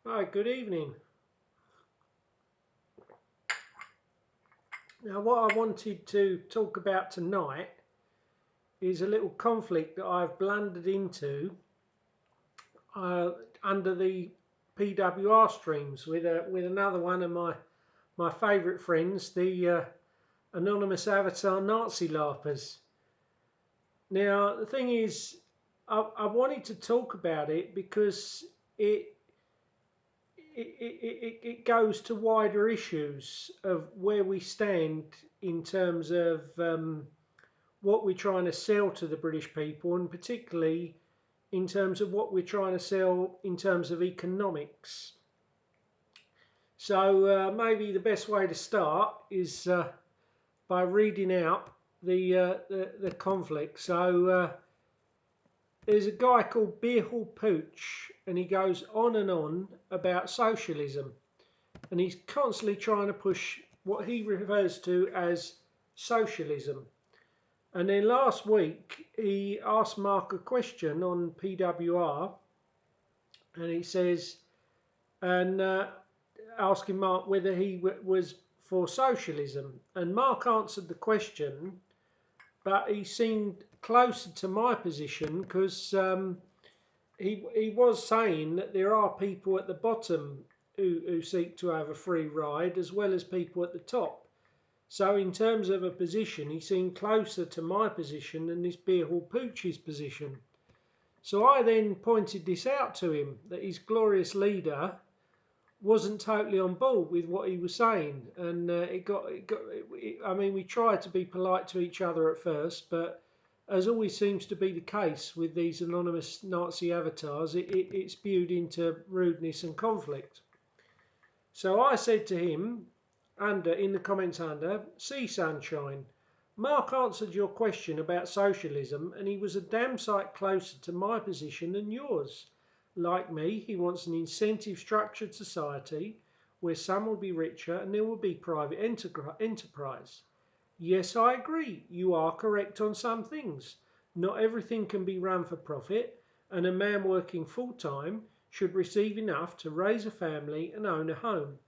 Hi, good evening. Now, what I wanted to talk about tonight is a little conflict that I've blundered into uh, under the PWR streams with another one of my favourite friends, the anonymous avatar Nazi larpers. Now, the thing is, I wanted to talk about it because it it goes to wider issues of where we stand in terms of what we're trying to sell to the British people, and particularly in terms of what we're trying to sell in terms of economics. So maybe the best way to start is by reading out the conflict. So there's a guy called HALL Pooch, and he goes on and on about socialism. And he's constantly trying to push what he refers to as socialism. And then last week he asked Mark a question on PWR, and he says, and asking Mark whether he was for socialism. And Mark answered the question, but he seemed closer to my position because he was saying that there are people at the bottom who seek to have a free ride as well as people at the top. So in terms of a position, he seemed closer to my position than this HALL Pooch's position. So I then pointed this out to him, that his glorious leader wasn't totally on board with what he was saying. And I mean, we tried to be polite to each other at first, but as always seems to be the case with these anonymous Nazi avatars, it spewed into rudeness and conflict. So I said to him, in the comments under, see sunshine, Mark answered your question about socialism and he was a damn sight closer to my position than yours. Like me, he wants an incentive structured society where some will be richer and there will be private enterprise. Yes, I agree. You are correct on some things. Not everything can be run for profit, and a man working full-time should receive enough to raise a family and own a home.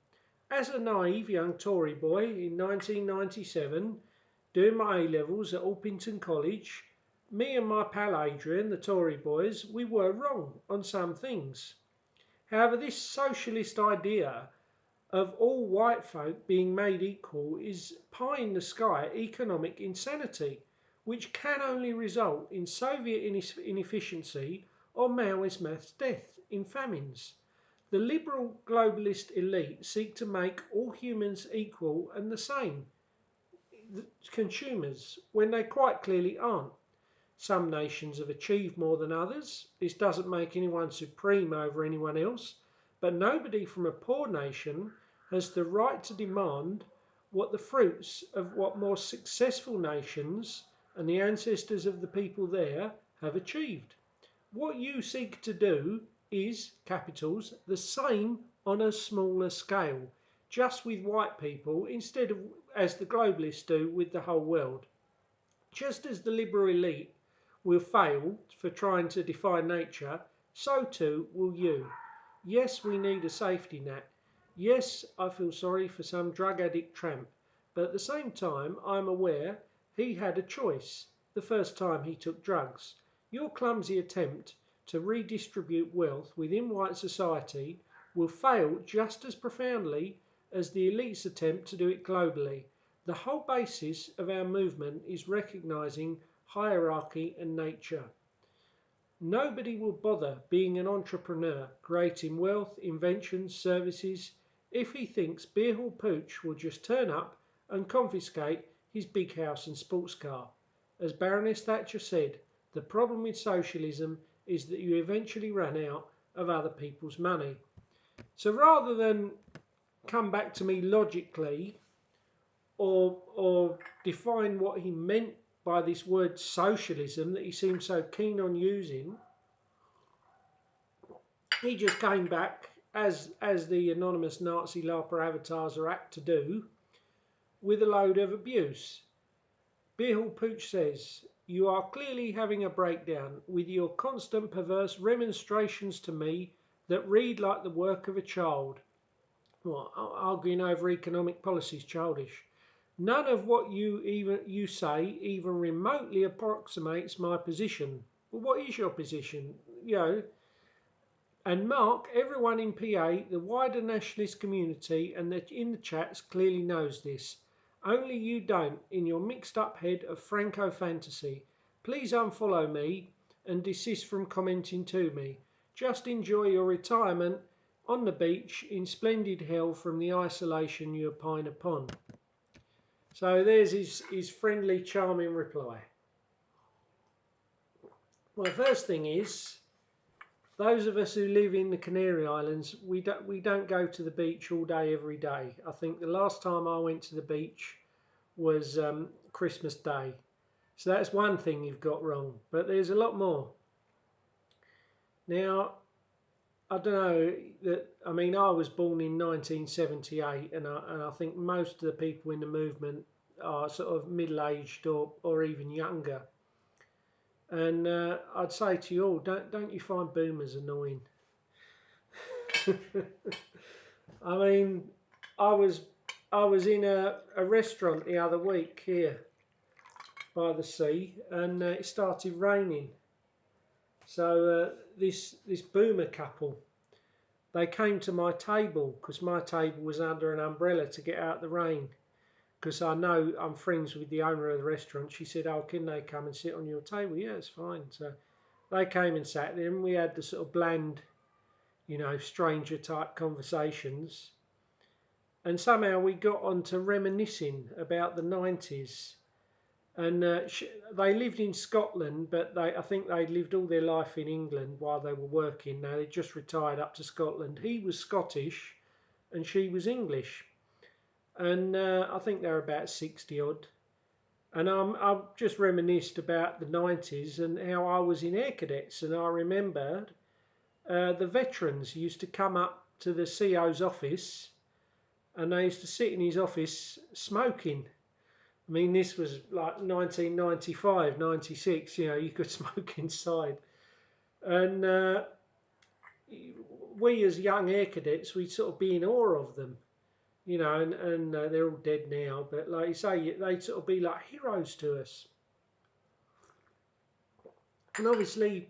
As a naive young Tory boy in 1997, doing my A-levels at Alpington College, me and my pal Adrian, the Tory boys, we were wrong on some things. However, this socialist idea of all white folk being made equal is pie in the sky economic insanity, which can only result in Soviet inefficiency or Maoist mass death in famines. The liberal globalist elite seek to make all humans equal and the same consumers when they quite clearly aren't. Some nations have achieved more than others. This doesn't make anyone supreme over anyone else, but nobody from a poor nation has the right to demand what the fruits of what more successful nations and the ancestors of the people there have achieved. What you seek to do is, capitals, the same on a smaller scale, just with white people instead of as the globalists do with the whole world. Just as the liberal elite will fail for trying to defy nature, so too will you. Yes, we need a safety net. Yes, I feel sorry for some drug addict tramp, but at the same time I am aware he had a choice the first time he took drugs. Your clumsy attempt to redistribute wealth within white society will fail just as profoundly as the elite's attempt to do it globally. The whole basis of our movement is recognising hierarchy and nature. Nobody will bother being an entrepreneur, creating wealth, inventions, services, if he thinks HALL Pooch will just turn up and confiscate his big house and sports car. As Baroness Thatcher said, the problem with socialism is that you eventually run out of other people's money. So rather than come back to me logically or define what he meant by this word socialism that he seemed so keen on using, he just came back, as the anonymous Nazi LARPer avatars are apt to do, with a load of abuse. HALL Pooch says, you are clearly having a breakdown with your constant perverse remonstrations to me that read like the work of a child. Well, arguing over economic policies, childish. None of what you say even remotely approximates my position. Well, what is your position? You know, and Mark, everyone in PA, the wider nationalist community, and in the chats clearly knows this. Only you don't, in your mixed up head of Franco fantasy. Please unfollow me and desist from commenting to me. Just enjoy your retirement on the beach in splendid health from the isolation you opine upon. So there's his friendly, charming reply. Well, the first thing is, those of us who live in the Canary Islands, we don't go to the beach all day, every day. I think the last time I went to the beach was Christmas Day. So that's one thing you've got wrong. But there's a lot more. Now, I don't know, I mean, I was born in 1978, and I think most of the people in the movement are sort of middle-aged or even younger. And I'd say to you all, don't you find boomers annoying? I mean, I was in a restaurant the other week here by the sea, and it started raining. So this boomer couple, they came to my table because my table was under an umbrella to get out the rain. Because I know I'm friends with the owner of the restaurant. She said, "Oh, can they come and sit on your table?" Yeah, it's fine. So they came and sat there, and we had the sort of bland, you know, stranger type conversations. And somehow we got on to reminiscing about the 90s. And they lived in Scotland, but I think they'd lived all their life in England while they were working. Now they just retired up to Scotland. He was Scottish and she was English. And I think they're about 60 odd. And I've just reminisced about the 90s and how I was in Air Cadets. And I remembered the veterans used to come up to the CO's office, and they used to sit in his office smoking. I mean, this was like 1995, 96, you know, you could smoke inside. And we as young Air Cadets, we'd sort of be in awe of them, you know, and they're all dead now. But like you say, they'd sort of be like heroes to us. And obviously,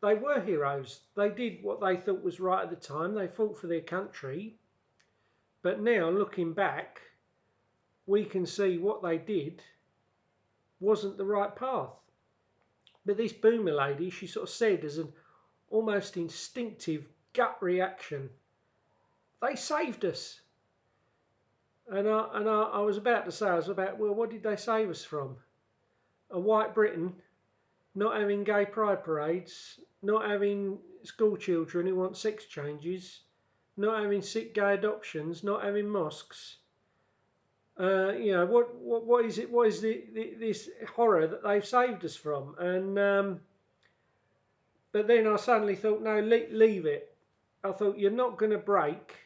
they were heroes. They did what they thought was right at the time. They fought for their country. But now, looking back, we can see what they did wasn't the right path. But this boomer lady, she sort of said as an almost instinctive gut reaction, they saved us. And I was about to say, well, what did they save us from? A white Britain, not having gay pride parades, not having school children who want sex changes, not having sick gay adoptions, not having mosques. You know, what is it? What is this horror that they've saved us from? And but then I suddenly thought, no, leave it. I thought, you're not going to break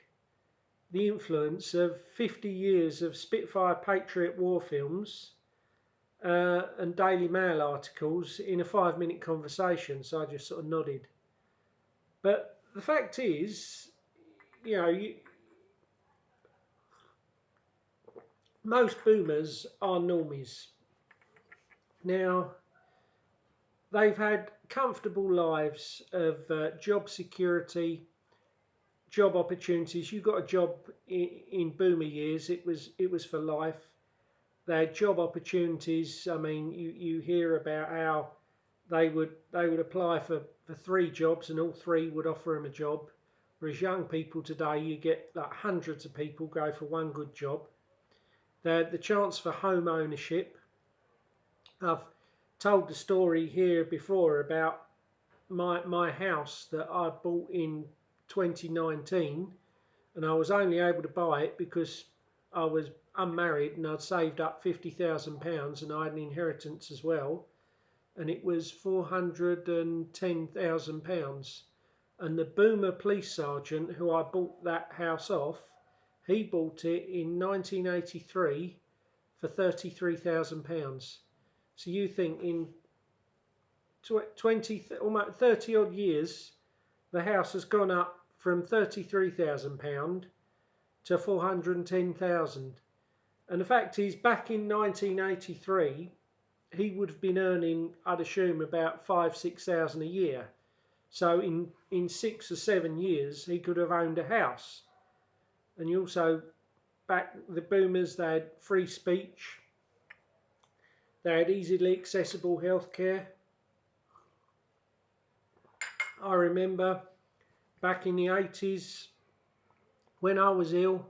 the influence of 50 years of Spitfire Patriot war films and Daily Mail articles in a 5-minute conversation. So I just sort of nodded. But the fact is, you know, most boomers are normies. Now, they've had comfortable lives of job security, job opportunities. You got a job in boomer years, it was for life. They had job opportunities. I mean, you hear about how they would apply for 3 jobs and all 3 would offer them a job. Whereas young people today, you get like hundreds of people go for 1 good job. They had the chance for home ownership. I've told the story here before about my house that I bought in 2019, and I was only able to buy it because I was unmarried and I'd saved up £50,000 and I had an inheritance as well, and it was £410,000. And the boomer police sergeant who I bought that house off, he bought it in 1983 for £33,000. So you think in 20, almost 30 odd years, the house has gone up from £33,000 to 410,000. And the fact is, back in 1983, he would have been earning, I'd assume, about 5,000–6,000 a year. So in 6 or 7 years, he could have owned a house. And you also, back the boomers, they had free speech, they had easily accessible healthcare. I remember back in the 80s, when I was ill,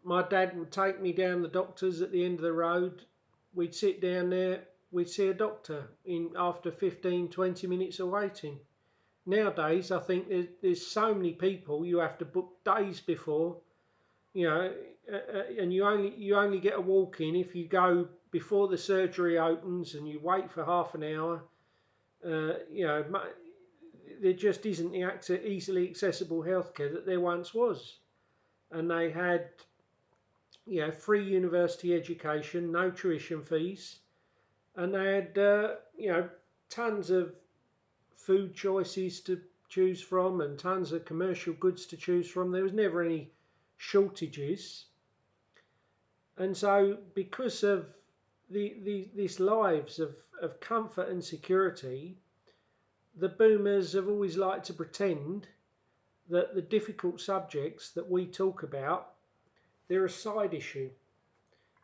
my dad would take me down the doctors at the end of the road. We'd sit down there, we'd see a doctor after 15–20 minutes of waiting. Nowadays, I think there's so many people, you have to book days before, you know, and you only get a walk in if you go before the surgery opens and you wait for half an hour. You know, there just isn't the easily accessible healthcare that there once was. And they had, you know, free university education, no tuition fees, and they had, you know, tons of food choices to choose from and tons of commercial goods to choose from. There was never any shortages. And so because of these lives of comfort and security, the boomers have always liked to pretend that the difficult subjects that we talk about, they're a side issue.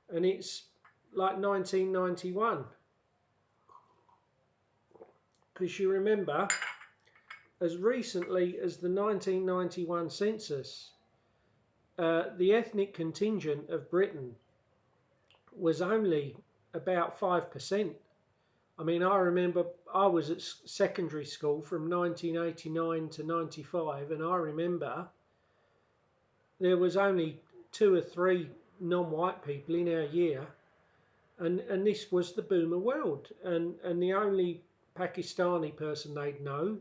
And it's like 1991. Because you remember, as recently as the 1991 census, the ethnic contingent of Britain was only about 5%. I mean, I remember I was at secondary school from 1989 to 95, and I remember there was only 2 or 3 non-white people in our year, and this was the boomer world, and the only Pakistani person they'd know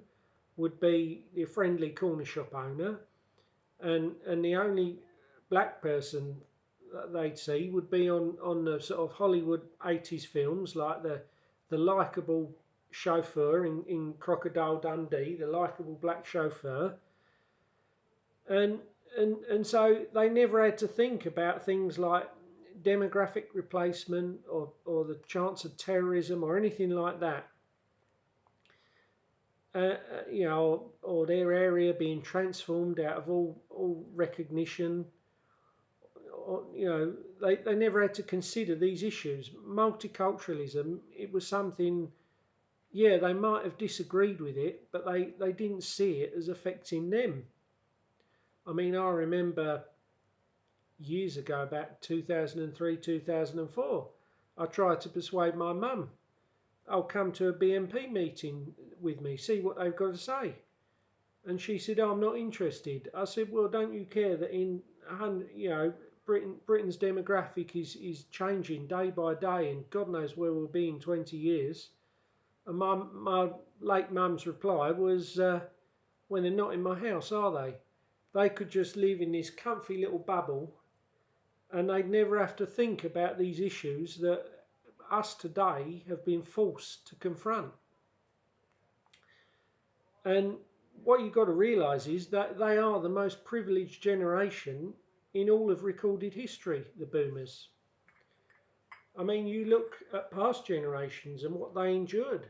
would be the friendly corner shop owner, and the only black person that they'd see would be on the sort of Hollywood 80s films, like the likeable chauffeur in Crocodile Dundee, the likeable black chauffeur, and so they never had to think about things like demographic replacement or the chance of terrorism or anything like that. You know, or their area being transformed out of all recognition. Or, you know, they never had to consider these issues. Multiculturalism, it was something, yeah, they might have disagreed with it, but they didn't see it as affecting them. I mean, I remember years ago, about 2003, 2004, I tried to persuade my mum, I'll come to a BNP meeting with me, see what they've got to say. And she said, oh, I'm not interested. I said, well, don't you care that in, you know, Britain's demographic is changing day by day, and God knows where we'll be in 20 years. And my late mum's reply was, when they're not in my house, are they? They could just live in this comfy little bubble, and they'd never have to think about these issues that us today have been forced to confront. And what you've got to realise is that they are the most privileged generation in all of recorded history, the boomers. I mean, you look at past generations and what they endured.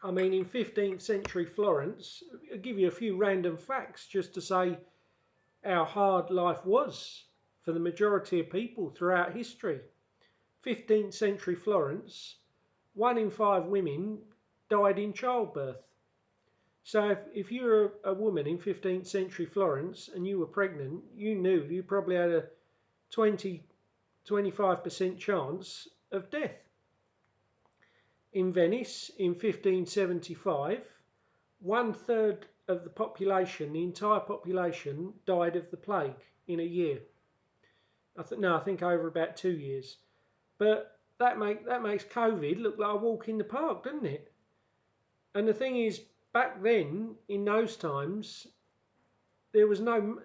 I mean, in 15th century Florence, I'll give you a few random facts just to say how hard life was for the majority of people throughout history. 15th century Florence, 1 in 5 women died in childbirth. So if you were a woman in 15th century Florence and you were pregnant, you knew you probably had a 20–25% chance of death. In Venice in 1575, 1/3 of the population, the entire population, died of the plague in a year. I think over about 2 years. But that makes COVID look like a walk in the park, doesn't it? And the thing is, back then, in those times, there was no,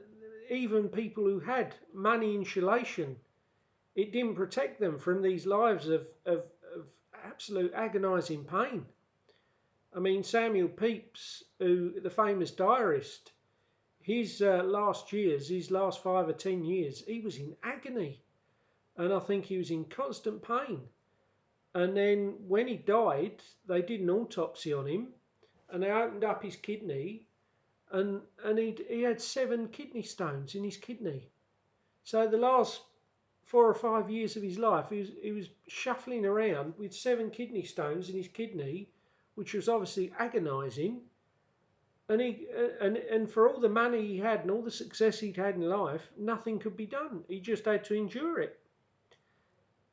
even people who had money insulation, it didn't protect them from these lives of absolute agonising pain. I mean, Samuel Pepys, the famous diarist, his his last 5 or 10 years, he was in agony. And I think he was in constant pain. And then when he died, they did an autopsy on him and they opened up his kidney and he had 7 kidney stones in his kidney. So the last 4 or 5 years of his life, he was shuffling around with 7 kidney stones in his kidney, which was obviously agonising. And for all the money he had and all the success he'd had in life, nothing could be done. He just had to endure it.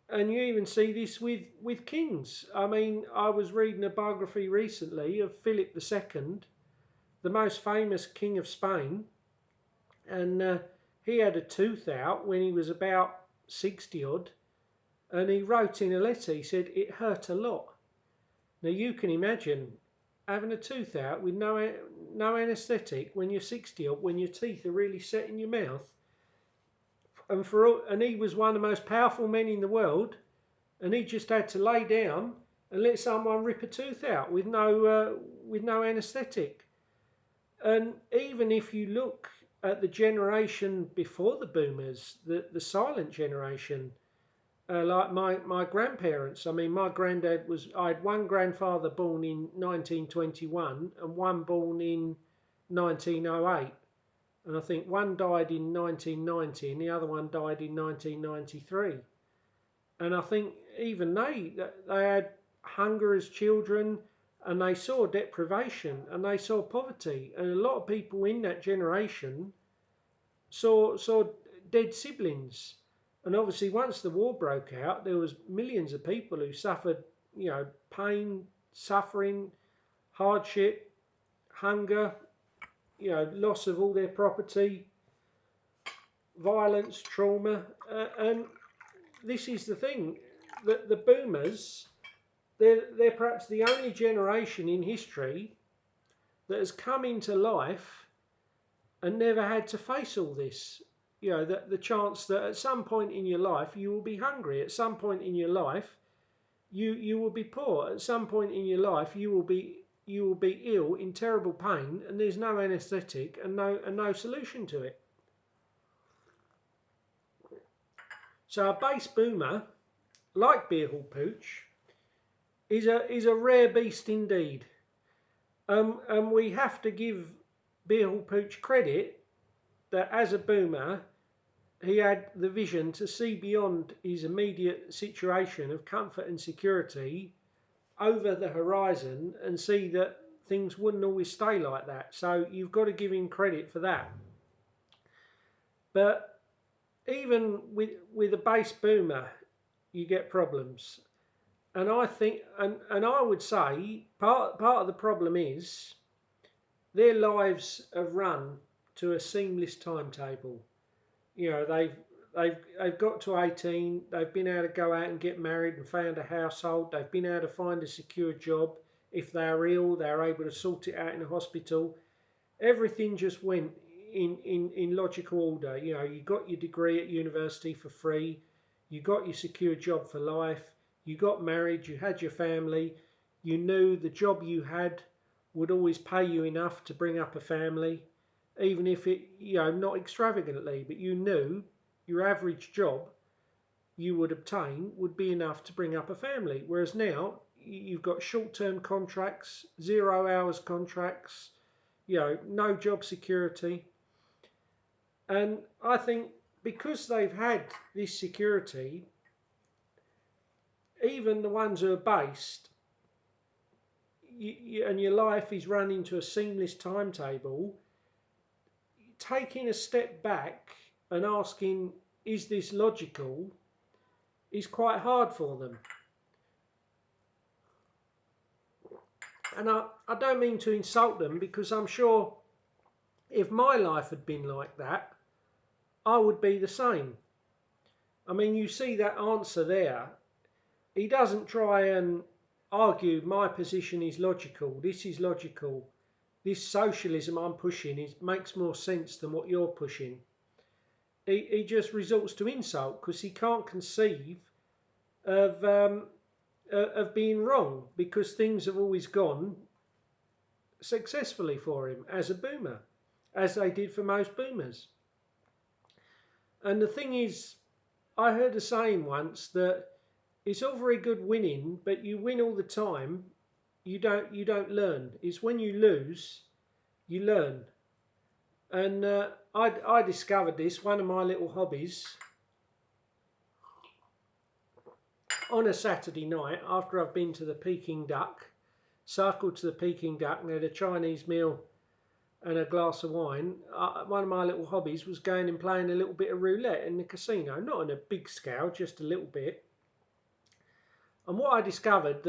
And you even see this with kings. I mean, I was reading a biography recently of Philip II, the most famous king of Spain, and he had a tooth out when he was about 60 odd, and he wrote in a letter, he said it hurt a lot. Now you can imagine having a tooth out with no anaesthetic when you're 60 odd, when your teeth are really set in your mouth. And he was one of the most powerful men in the world, and he just had to lay down and let someone rip a tooth out with no anaesthetic. And even if you look at the generation before the boomers, the silent generation, like my grandparents. I mean, my granddad I had one grandfather born in 1921 and one born in 1908. And I think one died in 1990 and the other one died in 1993. And I think even they had hunger as children, and they saw deprivation and they saw poverty. And a lot of people in that generation saw dead siblings. And obviously once the war broke out, there was millions of people who suffered, pain, suffering, hardship, hunger, loss of all their property, violence, trauma. And this is the thing, that the boomers, they're perhaps the only generation in history that has come into life and never had to face all this. The chance that at some point in your life you will be hungry, at some point in your life you will be poor, at some point in your life you will be ill in terrible pain, and there's no anaesthetic and no solution to it. So a base boomer, like HALL POOCH, is a rare beast indeed. And we have to give HALL POOCH credit that as a boomer, he had the vision to see beyond his immediate situation of comfort and security over the horizon and see that things wouldn't always stay like that. So you've got to give him credit for that. But even with a base boomer, you get problems. And I think, and I would say, part of the problem is their lives have run to a seamless timetable. They've got to 18, they've been able to go out and get married and found a household, they've been able to find a secure job. If they're ill, they're able to sort it out in a hospital. Everything just went in logical order. You got your degree at university for free, you got your secure job for life, you got married, you had your family, you knew the job you had would always pay you enough to bring up a family, even if it, not extravagantly, but you knew your average job you would obtain would be enough to bring up a family. Whereas now you've got short-term contracts, 0 hours contracts, no job security. And I think because they've had this security, even the ones who are based, and your life is run into a seamless timetable, taking a step back and asking, is this logical, is quite hard for them. And I don't mean to insult them, because I'm sure if my life had been like that, I would be the same. I mean, you see that answer there. He doesn't try and argue my position is logical, this is logical, this socialism I'm pushing makes more sense than what you're pushing. He just resorts to insult because he can't conceive of being wrong, because things have always gone successfully for him as a boomer, as they did for most boomers. And the thing is, I heard a saying once that it's all very good winning, but you win all the time, you don't learn. It's when you lose, you learn. And I discovered this, one of my little hobbies, on a Saturday night after I've been to the Peking Duck, cycled to the Peking Duck and had a Chinese meal and a glass of wine. One of my little hobbies was going and playing a little bit of roulette in the casino, not on a big scale, just a little bit. And what I discovered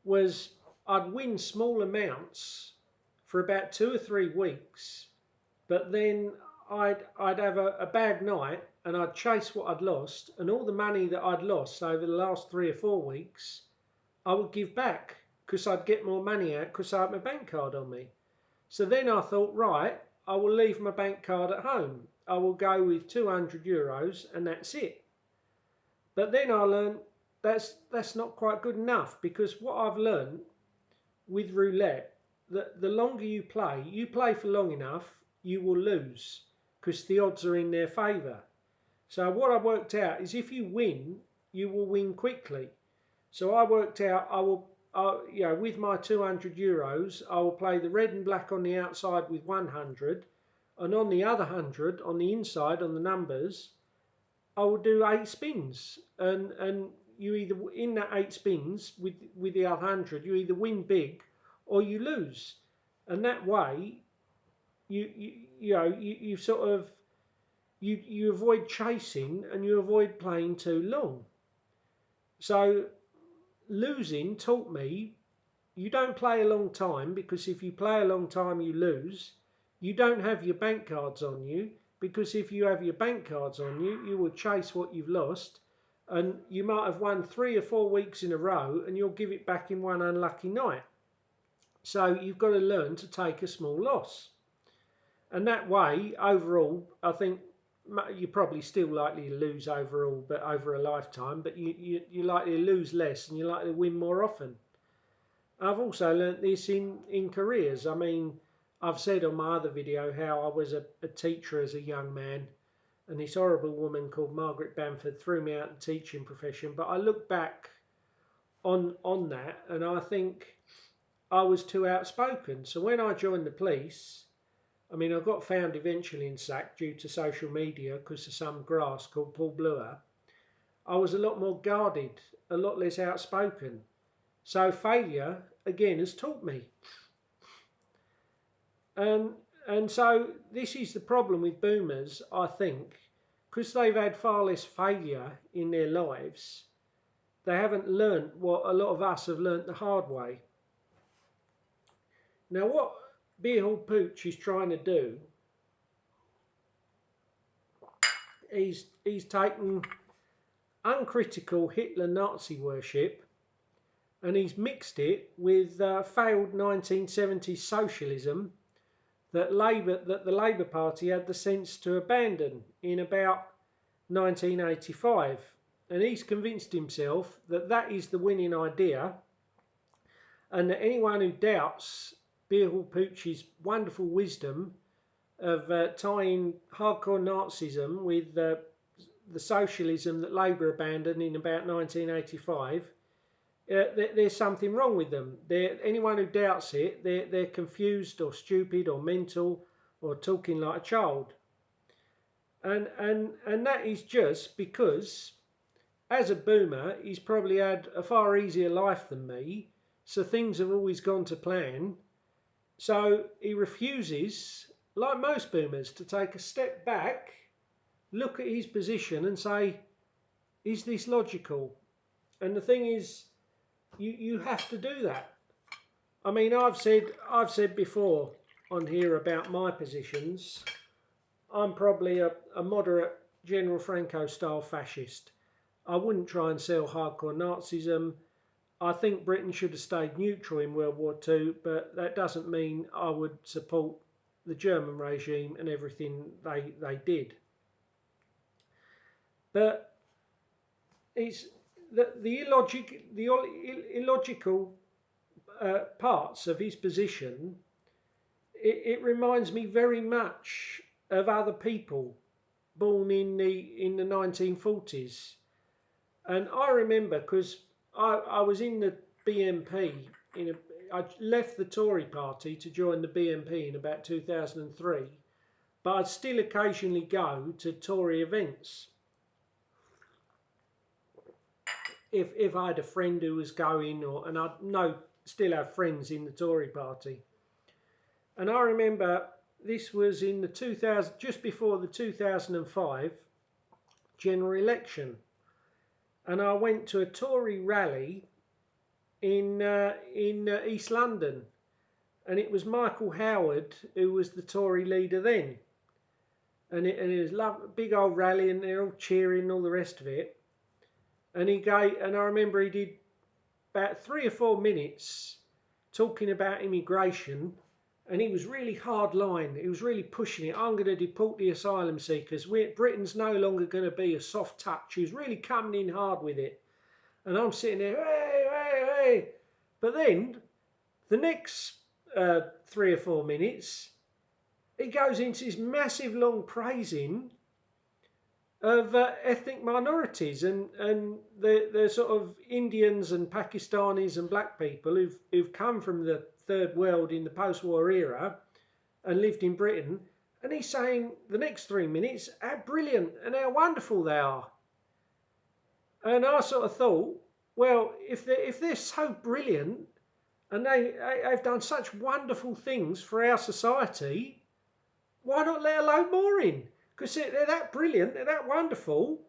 was I'd win small amounts for about 2 or 3 weeks, but then I'd have a bad night and I'd chase what I'd lost, and all the money that I'd lost over the last 3 or 4 weeks I would give back because I'd get more money out because I had my bank card on me. So then I thought, right, I will leave my bank card at home. I will go with €200 and that's it. But then I learned that's not quite good enough, because what I've learned with roulette, that the longer you play for long enough, you will lose because the odds are in their favour. So what I worked out is if you win, you will win quickly. So I worked out with my €200, I will play the red and black on the outside with 100, and on the other 100, on the inside, on the numbers, I will do 8 spins, and you either, in that 8 spins with the other 100, you either win big or you lose, and that way you sort of you avoid chasing and you avoid playing too long. So losing taught me you don't play a long time, because if you play a long time you lose. You don't have your bank cards on you, because if you have your bank cards on you, you will chase what you've lost, and you might have won 3 or 4 weeks in a row and you'll give it back in one unlucky night. So you've got to learn to take a small loss. And that way, overall, I think you're probably still likely to lose overall, but over a lifetime, but you're likely to lose less and you're likely to win more often. I've also learnt this in careers. I mean, I've said on my other video how I was a teacher as a young man, and this horrible woman called Margaret Bamford threw me out of the teaching profession. But I look back on that and I think I was too outspoken. So when I joined the police, I mean, I got found eventually and sacked due to social media because of some grass called Paul Bluer. I was a lot more guarded, a lot less outspoken. So failure, again, has taught me. And so this is the problem with boomers, I think, because they've had far less failure in their lives. They haven't learnt what a lot of us have learnt the hard way. Now, what HALL POOCH is trying to do, he's taken uncritical Hitler Nazi worship and he's mixed it with failed 1970s socialism that the Labour Party had the sense to abandon in about 1985. And he's convinced himself that that is the winning idea, and that anyone who doubts HALL POOCH's wonderful wisdom of tying hardcore Nazism with the socialism that Labour abandoned in about 1985, there's something wrong with them. Anyone who doubts it, they're confused or stupid or mental or talking like a child. And that is just because, as a boomer, he's probably had a far easier life than me, so things have always gone to plan. So he refuses, like most boomers, to take a step back, look at his position and say, is this logical? And the thing is, you have to do that. I mean, I've said before on here about my positions. I'm probably a moderate General Franco style fascist. I wouldn't try and sell hardcore Nazism. I think Britain should have stayed neutral in World War II, but that doesn't mean I would support the German regime and everything they did. But it's the illogical parts of his position it reminds me very much of other people born in the 1940s. And I remember, because I was in the BNP, I left the Tory party to join the BNP in about 2003, but I'd still occasionally go to Tory events if I had a friend who was going, and I still have friends in the Tory party. And I remember this was in the 2000, just before the 2005 general election, and I went to a Tory rally in East London, and it was Michael Howard who was the Tory leader then, and it was a big old rally, and they're all cheering and all the rest of it. And I remember he did about 3 or 4 minutes talking about immigration, and he was really hard line. He was really pushing it. I'm going to deport the asylum seekers. Britain's no longer going to be a soft touch. He was really coming in hard with it. And I'm sitting there, hey, hey, hey. But then, the next 3 or 4 minutes, he goes into this massive long praising of ethnic minorities and the sort of Indians and Pakistanis and black people who've come from the third world in the post-war era and lived in Britain. And he's saying the next 3 minutes how brilliant and how wonderful they are. And I sort of thought, well, if they're so brilliant and they've done such wonderful things for our society, why not let a load more in? Because they're that brilliant, they're that wonderful.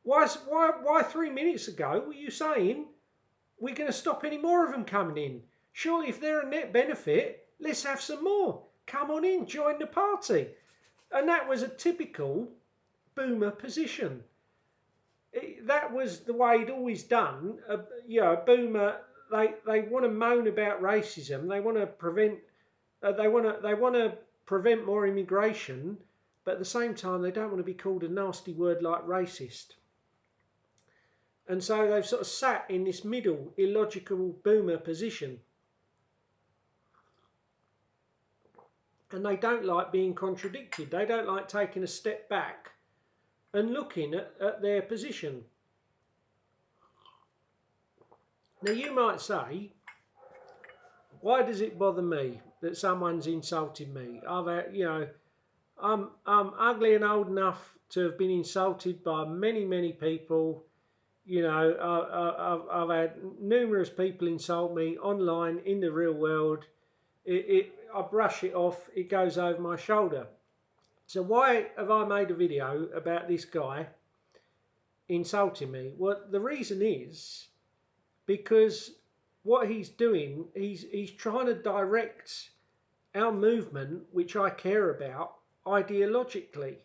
Why 3 minutes ago were you saying we're going to stop any more of them coming in? Surely if they're a net benefit, let's have some more. Come on in, join the party. And that was a typical boomer position. That was the way he'd always done. A boomer, they want to moan about racism. They want to prevent. They want to prevent more immigration, but at the same time they don't want to be called a nasty word like racist. And so they've sort of sat in this middle illogical boomer position. And they don't like being contradicted. They don't like taking a step back and looking at their position. Now you might say, why does it bother me that someone's insulted me? I'm ugly and old enough to have been insulted by many people. I've had numerous people insult me online, in the real world. I brush it off, it goes over my shoulder. So why have I made a video about this guy insulting me? Well, the reason is because what he's doing, he's trying to direct our movement, which I care about, ideologically.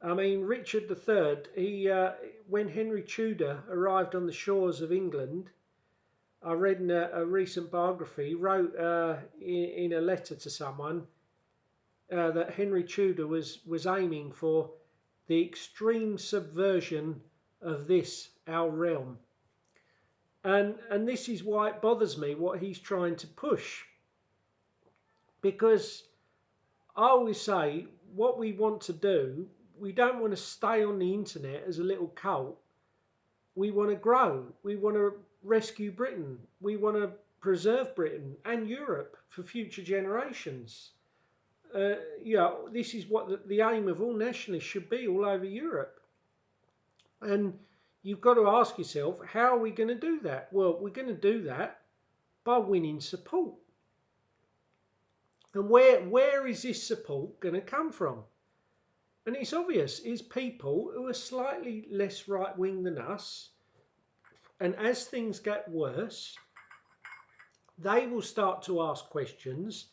I mean, Richard III, when Henry Tudor arrived on the shores of England, I read in a recent biography, he wrote in a letter to someone that Henry Tudor was aiming for the extreme subversion of this, our realm. And this is why it bothers me what he's trying to push. Because I always say, what we want to do, we don't want to stay on the internet as a little cult. We want to grow. We want to rescue Britain. We want to preserve Britain and Europe for future generations. This is what the aim of all nationalists should be all over Europe. And you've got to ask yourself, how are we going to do that? Well, we're going to do that by winning support. And where is this support going to come from? And it's obvious, it's people who are slightly less right-wing than us. And as things get worse, they will start to ask questions.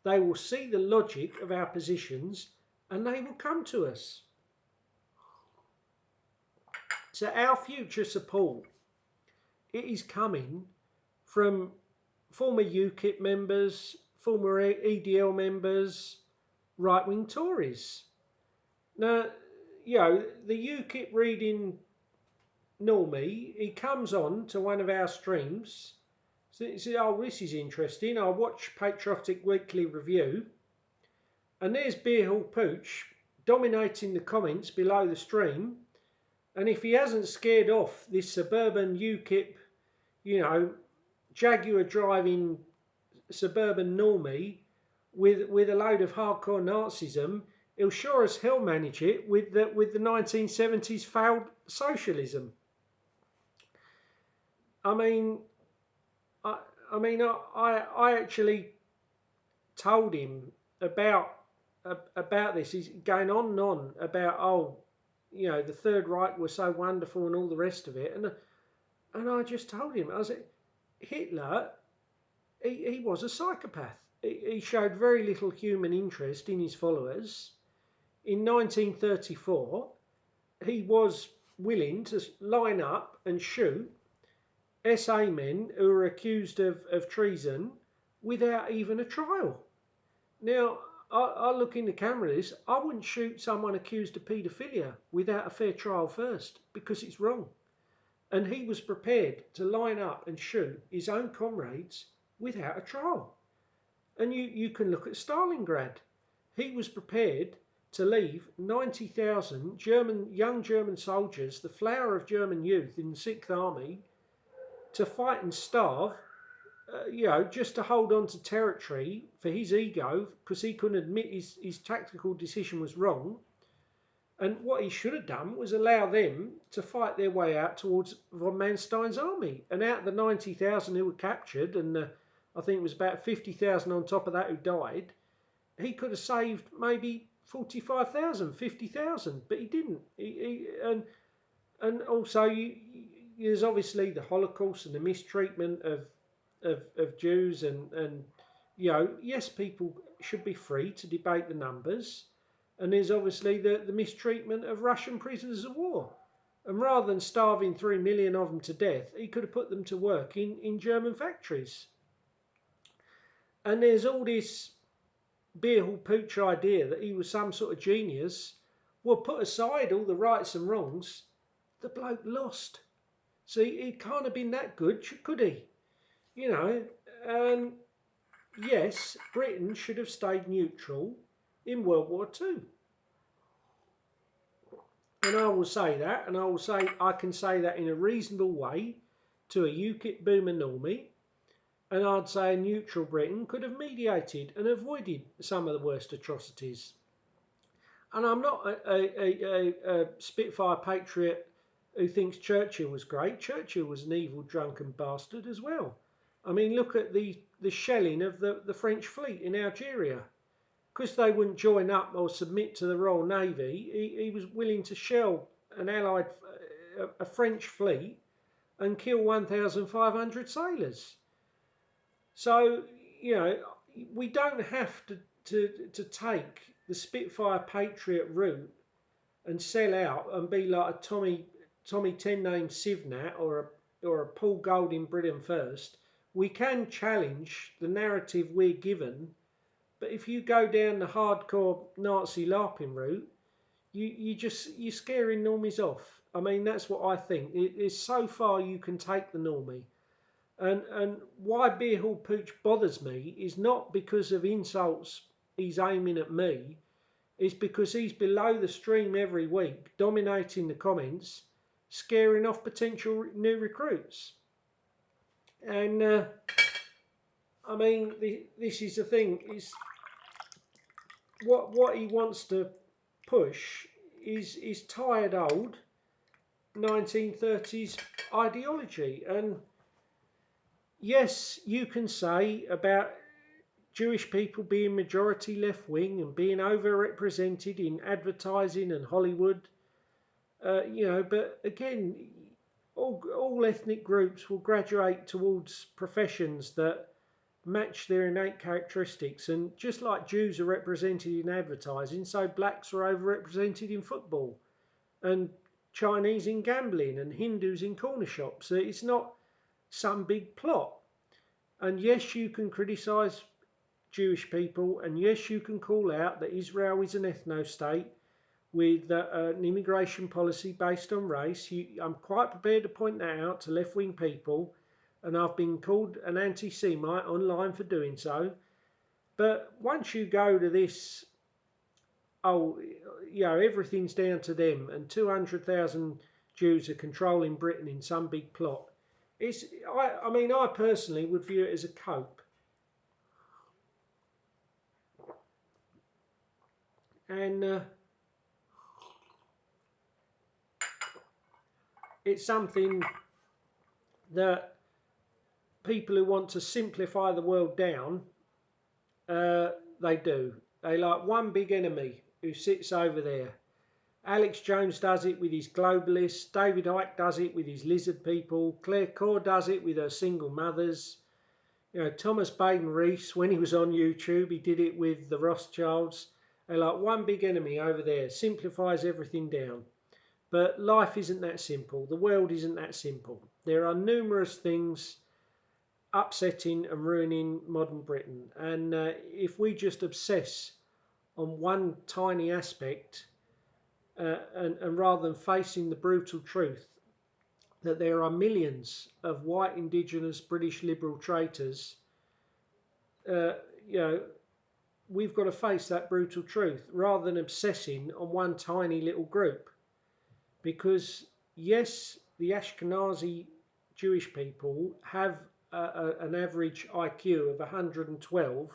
They will see the logic of our positions and they will come to us. So our future support, it is coming from former UKIP members, former EDL members, right-wing Tories. Now, the UKIP reading Normie, he comes on to one of our streams. So he says, oh, this is interesting. I'll watch Patriotic Weekly Review. And there's Beer Pooch dominating the comments below the stream. And if he hasn't scared off this suburban UKIP, Jaguar driving suburban normie with a load of hardcore Nazism, he'll sure as hell manage it with the 1970s failed socialism. I mean, I actually told him about this. He's going on and on about the Third Reich was so wonderful and all the rest of it, and I just told him, I said, Hitler, he was a psychopath. He showed very little human interest in his followers. In 1934, he was willing to line up and shoot SA men who were accused of treason without even a trial. Now, I look in the camera at this, I wouldn't shoot someone accused of paedophilia without a fair trial first, because it's wrong. And he was prepared to line up and shoot his own comrades without a trial. And you can look at Stalingrad. He was prepared to leave 90,000 young German soldiers, the flower of German youth in the 6th Army, to fight and starve, just to hold on to territory for his ego, because he couldn't admit his tactical decision was wrong. And what he should have done was allow them to fight their way out towards von Manstein's army. And out of the 90,000 who were captured, and I think it was about 50,000 on top of that who died, he could have saved maybe 45,000, 50,000, but he didn't. And also, there's obviously the Holocaust and the mistreatment of Jews, and yes, people should be free to debate the numbers. And there's obviously the mistreatment of Russian prisoners of war. And rather than starving 3 million of them to death, he could have put them to work in German factories. And there's all this Beer Pooch idea that he was some sort of genius. Well, put aside all the rights and wrongs, the bloke lost. So he can't have been that good, could he? And yes, Britain should have stayed neutral in World War II. And I will say that, and I can say that in a reasonable way to a UKIP boomer normie, and I'd say a neutral Britain could have mediated and avoided some of the worst atrocities. And I'm not a Spitfire Patriot who thinks Churchill was great. Churchill was an evil, drunken bastard as well. I mean, look at the shelling of the French fleet in Algeria. Because they wouldn't join up or submit to the Royal Navy, he was willing to shell a French fleet and kill 1,500 sailors. So, we don't have to take the Spitfire Patriot route and sell out and be like a Tommy 10-name Sivnat or a Paul Golding Britain First. We can challenge the narrative we're given. But if you go down the hardcore Nazi LARPing route, you're scaring normies off. I mean, that's what I think. There's so far you can take the normie. And why Beer Pooch bothers me is not because of insults he's aiming at me. It's because he's below the stream every week, dominating the comments, scaring off potential new recruits. And I mean, this is the thing. Is what he wants to push is tired old 1930s ideology. And yes, you can say about Jewish people being majority left wing and being overrepresented in advertising and Hollywood, but again, all ethnic groups will graduate towards professions that match their innate characteristics. And just like Jews are represented in advertising, so blacks are overrepresented in football, and Chinese in gambling, and Hindus in corner shops. So it's not some big plot. And yes, you can criticise Jewish people, and yes, you can call out that Israel is an ethno-state with an immigration policy based on race. I'm quite prepared to point that out to left-wing people, and I've been called an anti-Semite online for doing so. But once you go to this oh, you know, everything's down to them, and 200,000 Jews are controlling Britain in some big plot. I mean, I personally would view it as a cope. And it's something that people who want to simplify the world down, they do. They like one big enemy who sits over there. Alex Jones does it with his globalists. David Icke does it with his lizard people. Claire Core does it with her single mothers. You know, Thomas Baden Rees, when he was on YouTube, he did it with the Rothschilds. They're like one big enemy over there, simplifies everything down. But life isn't that simple. The world isn't that simple. There are numerous things upsetting and ruining modern Britain. And if we just obsess on one tiny aspect, and rather than facing the brutal truth that there are millions of white indigenous British liberal traitors, you know, we've got to face that brutal truth rather than obsessing on one tiny little group. Because yes, the Ashkenazi Jewish people have an average IQ of 112,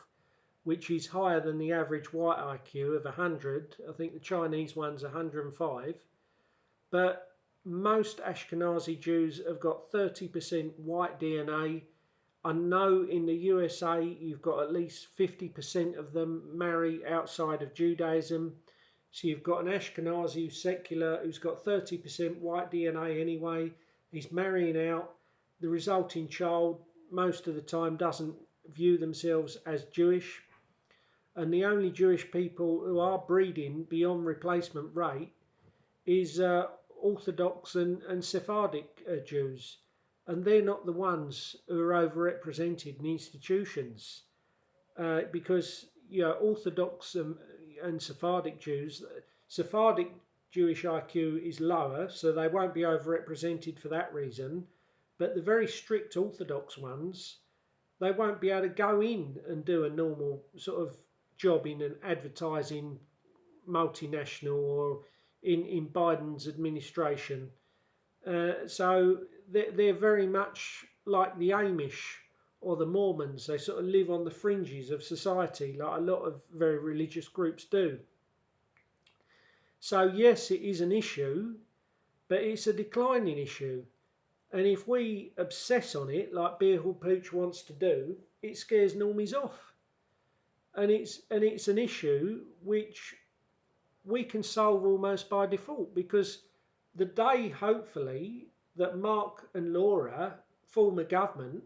which is higher than the average white IQ of 100. I think the Chinese one's 105. But most Ashkenazi Jews have got 30% white DNA. I know in the USA you've got at least 50% of them marry outside of Judaism. So you've got an Ashkenazi who's secular, who's got 30% white DNA anyway. He's marrying out. The resulting child most of the time doesn't view themselves as Jewish. And the only Jewish people who are breeding beyond replacement rate is Orthodox and Sephardic Jews. And they're not the ones who are overrepresented in institutions. Because, you know, Orthodox and Sephardic Jews, Sephardic Jewish IQ is lower, so they won't be overrepresented for that reason. But the very strict Orthodox ones, they won't be able to go in and do a normal sort of job in an advertising multinational or in Biden's administration. So they're very much like the Amish or the Mormons. They sort of live on the fringes of society like a lot of very religious groups do. So yes, it is an issue, but it's a declining issue. And if we obsess on it, like HALL POOCH wants to do, it scares normies off. And it's an issue which we can solve almost by default, because the day, hopefully, that Mark and Laura form a government,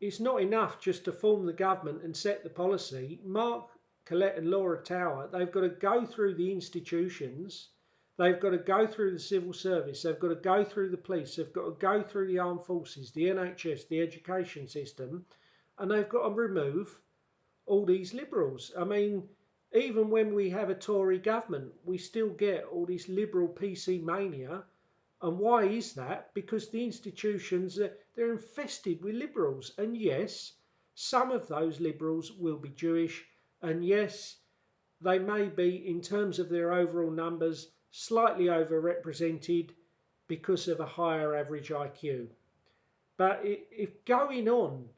it's not enough just to form the government and set the policy. Mark, Colette and Laura Tower, they've got to go through the institutions. They've got to go through the civil service. They've got to go through the police. They've got to go through the armed forces, the NHS, the education system. And they've got to remove all these liberals. I mean, even when we have a Tory government, we still get all this liberal PC mania. And why is that? Because the institutions, they're infested with liberals. And yes, some of those liberals will be Jewish. And yes, they may be, in terms of their overall numbers, slightly overrepresented because of a higher average IQ. But if going on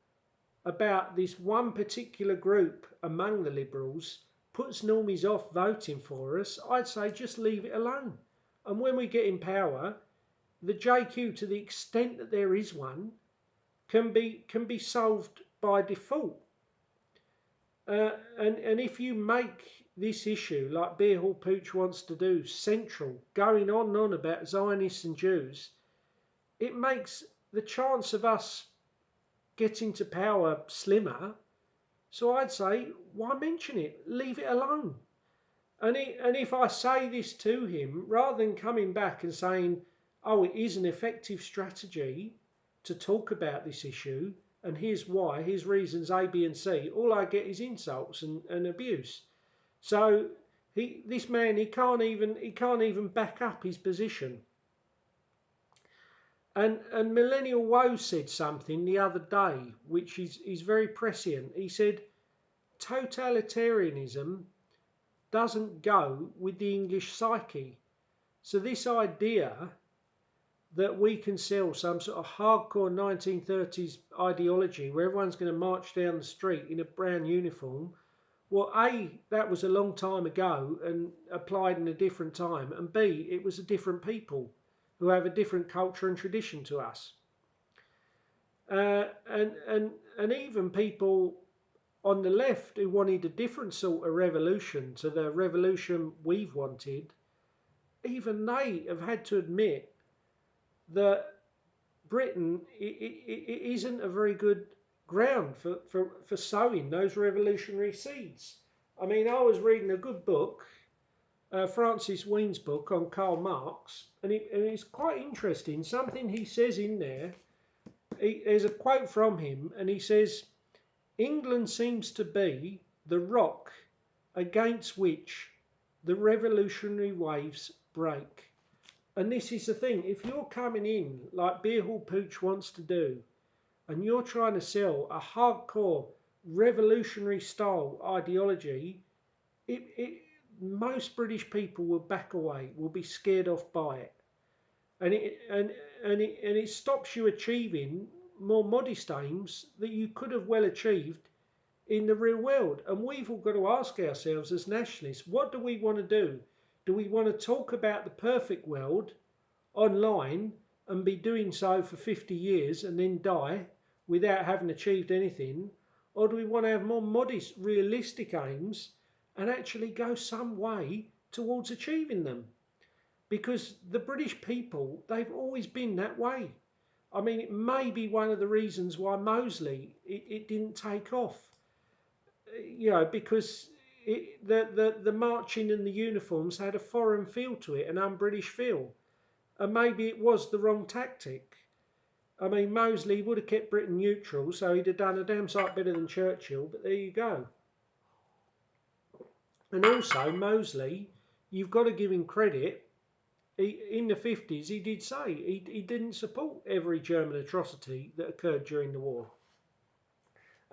about this one particular group among the liberals puts normies off voting for us, I'd say just leave it alone. And when we get in power, the JQ, to the extent that there is one, can be solved by default. And if you make this issue, like HALL POOCH wants to do, central, going on and on about Zionists and Jews, it makes the chance of us getting to power slimmer. So I'd say, why mention it? Leave it alone. And if I say this to him, rather than coming back and saying, oh, it is an effective strategy to talk about this issue, and here's why, here's reasons A, B and C, all I get is insults and abuse. So this man, he can't even back up his position. And Millennial Woe said something the other day, which is very prescient. He said, totalitarianism doesn't go with the English psyche. So this idea that we can sell some sort of hardcore 1930s ideology where everyone's going to march down the street in a brown uniform, well, A, that was a long time ago and applied in a different time, and B, it was a different people who have a different culture and tradition to us. And even people on the left who wanted a different sort of revolution to the revolution we've wanted, even they have had to admit that Britain isn't a very good ground for sowing those revolutionary seeds. I mean, I was reading a good book, Francis Ween's book on Karl Marx, and it's quite interesting. Something he says in there, there's a quote from him, and he says, England seems to be the rock against which the revolutionary waves break. And this is the thing, if you're coming in like HALL POOCH wants to do, and you're trying to sell a hardcore revolutionary style ideology, most British people will back away, will be scared off by it. And it stops you achieving more modest aims that you could have well achieved in the real world. And we've all got to ask ourselves as nationalists, what do we want to do? Do we want to talk about the perfect world online and be doing so for 50 years and then die without having achieved anything? Or do we want to have more modest, realistic aims and actually go some way towards achieving them? Because the British people, they've always been that way. I mean, it may be one of the reasons why Mosley, it didn't take off. You know, because the marching and the uniforms had a foreign feel to it, an un-British feel. And maybe it was the wrong tactic. I mean, Mosley would have kept Britain neutral, so he'd have done a damn sight better than Churchill, but there you go. And also, Mosley, you've got to give him credit. In the 50s, he did say he didn't support every German atrocity that occurred during the war.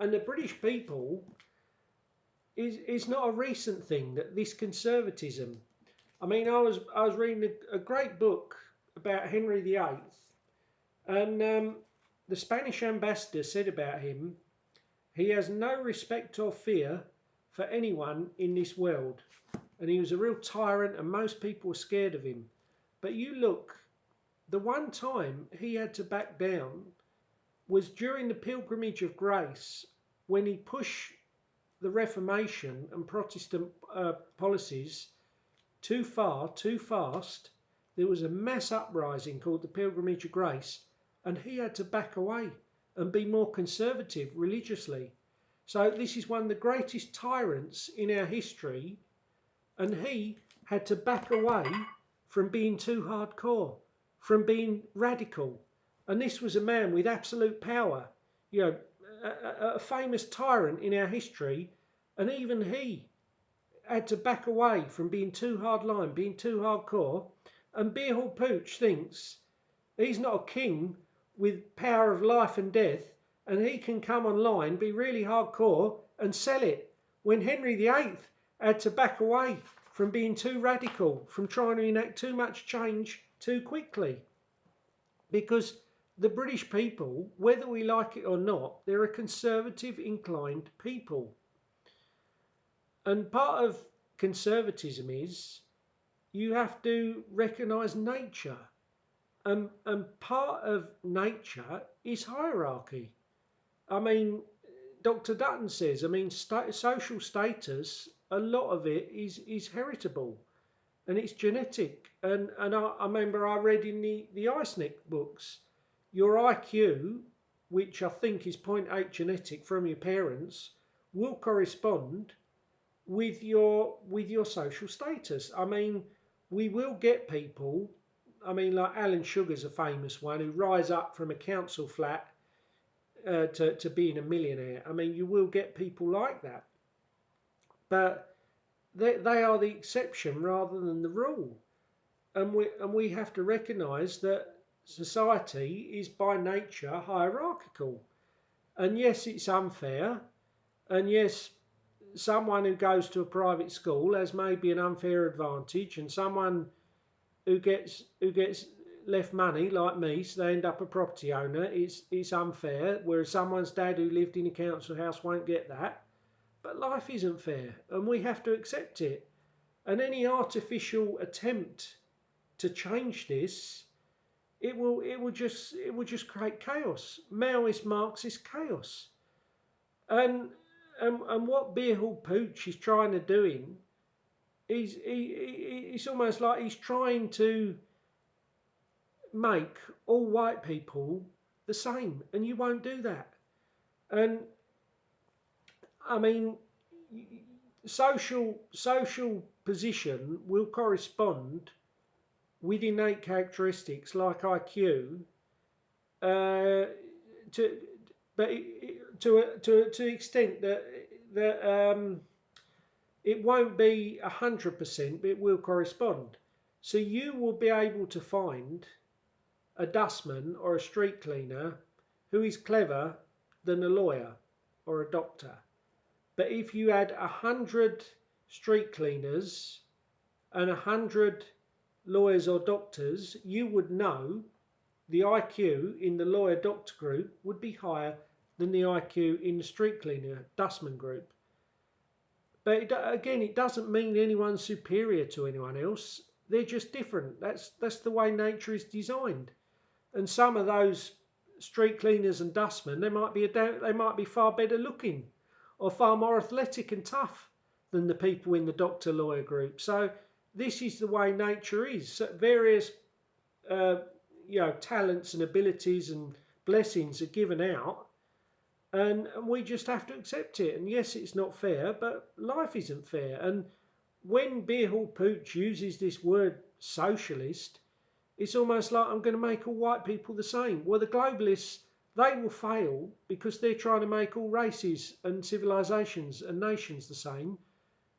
And the British people is not a recent thing, that this conservatism. I mean, I was reading a great book about Henry VIII, and the Spanish ambassador said about him, he has no respect or fear for anyone in this world, and he was a real tyrant and most people were scared of him. But you look, the one time he had to back down was during the Pilgrimage of Grace, when he pushed the Reformation and Protestant policies too far, too fast. There was a mass uprising called the Pilgrimage of Grace, and he had to back away and be more conservative religiously. So this is one of the greatest tyrants in our history, and he had to back away from being too hardcore, from being radical. And this was a man with absolute power, you know, a famous tyrant in our history, and even he had to back away from being too hardline, being too hardcore. And HALL POOCH thinks he's not a king with power of life and death, and he can come online, be really hardcore and sell it, when Henry VIII had to back away from being too radical, from trying to enact too much change too quickly. Because the British people, whether we like it or not, they're a conservative inclined people. And part of conservatism is you have to recognise nature. And part of nature is hierarchy. I mean, Dr. Dutton says, I mean, social status, a lot of it is heritable and it's genetic. And I remember I read in the ISNIC books, your IQ, which I think is 0.8 genetic from your parents, will correspond with your social status. I mean, we will get people, I mean, like Alan Sugar's a famous one, who rise up from a council flat to being a millionaire. I mean, you will get people like that. But they are the exception rather than the rule. And we have to recognise that society is by nature hierarchical. And yes, it's unfair. And yes, someone who goes to a private school has maybe an unfair advantage, and someone who gets left money like me, so they end up a property owner, it's unfair. Whereas someone's dad who lived in a council house won't get that. But life isn't fair, and we have to accept it. And any artificial attempt to change this, it will just create chaos, Maoist Marxist chaos. And what Hall Pooch is trying to doing is it's almost like he's trying to make all white people the same, and you won't do that. And I mean, social position will correspond with innate characteristics like IQ, but to the extent that it won't be 100%, but it will correspond. So you will be able to find a dustman or a street cleaner who is clever than a lawyer or a doctor. But if you had 100 street cleaners and 100 lawyers or doctors, you would know the IQ in the lawyer-doctor group would be higher than the IQ in the street cleaner dustman group. But again, it doesn't mean anyone's superior to anyone else. They're just different. That's the way nature is designed. And some of those street cleaners and dustmen, they might be far better looking, or far more athletic and tough than the people in the doctor-lawyer group. So this is the way nature is. So various talents and abilities and blessings are given out, and we just have to accept it. And yes, it's not fair, but life isn't fair. And when Hall Pooch uses this word socialist, it's almost like I'm going to make all white people the same. Well, the globalists, they will fail because they're trying to make all races and civilizations and nations the same.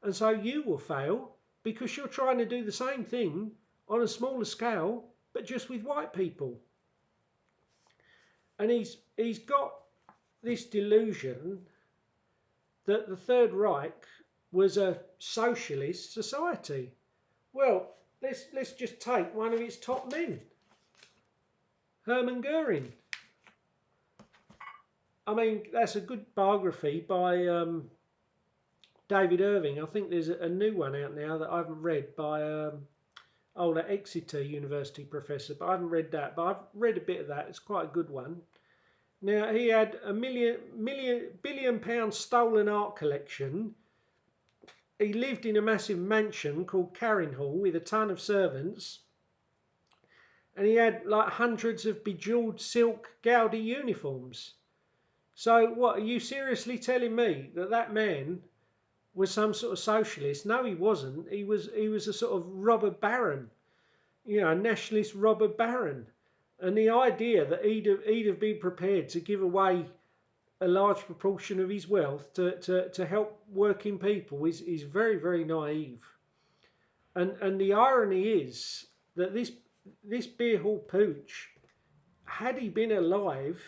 And so you will fail because you're trying to do the same thing on a smaller scale, but just with white people. And he's got this delusion that the Third Reich was a socialist society. Well, let's just take one of its top men, Hermann Goering. I mean, that's a good biography by David Irving. I think there's a new one out now that I haven't read by that Exeter University professor, but I haven't read that. But I've read a bit of that. It's quite a good one. Now, he had a billion pound stolen art collection. He lived in a massive mansion called Harrenhal with a ton of servants. And he had like hundreds of bejewelled silk gaudy uniforms. So what, are you seriously telling me that man was some sort of socialist? No, he wasn't. He was a sort of robber baron, a nationalist robber baron. And the idea that he'd have been prepared to give away a large proportion of his wealth to help working people is very, very naive. And the irony is that this Hall Pooch, had he been alive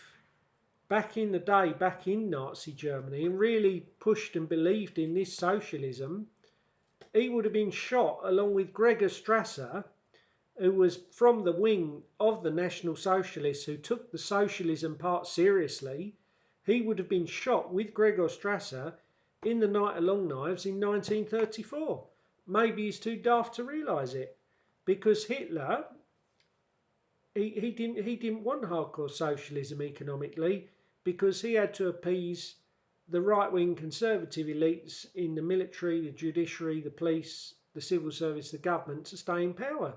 back in the day, back in Nazi Germany, and really pushed and believed in this socialism, he would have been shot along with Gregor Strasser, who was from the wing of the National Socialists who took the socialism part seriously. He would have been shot with Gregor Strasser in the Night of Long Knives in 1934. Maybe he's too daft to realise it, because Hitler, he didn't want hardcore socialism economically, because he had to appease the right-wing conservative elites in the military, the judiciary, the police, the civil service, the government to stay in power.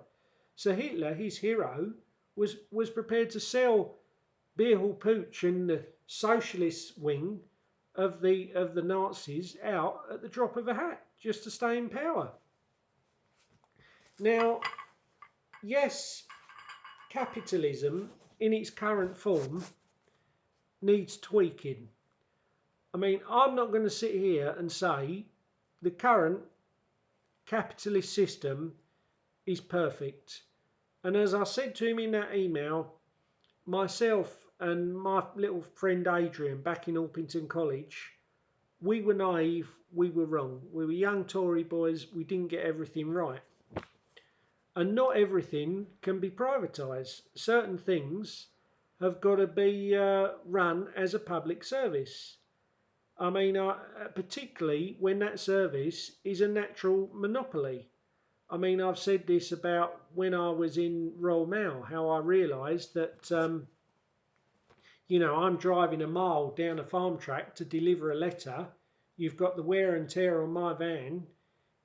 So Hitler, his hero, was prepared to sell Hall Pooch and the socialist wing of the Nazis out at the drop of a hat just to stay in power. Now, yes, capitalism in its current form needs tweaking. I mean, I'm not going to sit here and say the current capitalist system is perfect. And as I said to him in that email, myself and my little friend Adrian back in Orpington College, we were naive, we were wrong. We were young Tory boys, we didn't get everything right. And not everything can be privatised. Certain things have got to be run as a public service. I mean, particularly when that service is a natural monopoly. I mean, I've said this about when I was in Royal Mail, how I realised that, I'm driving a mile down a farm track to deliver a letter. You've got the wear and tear on my van.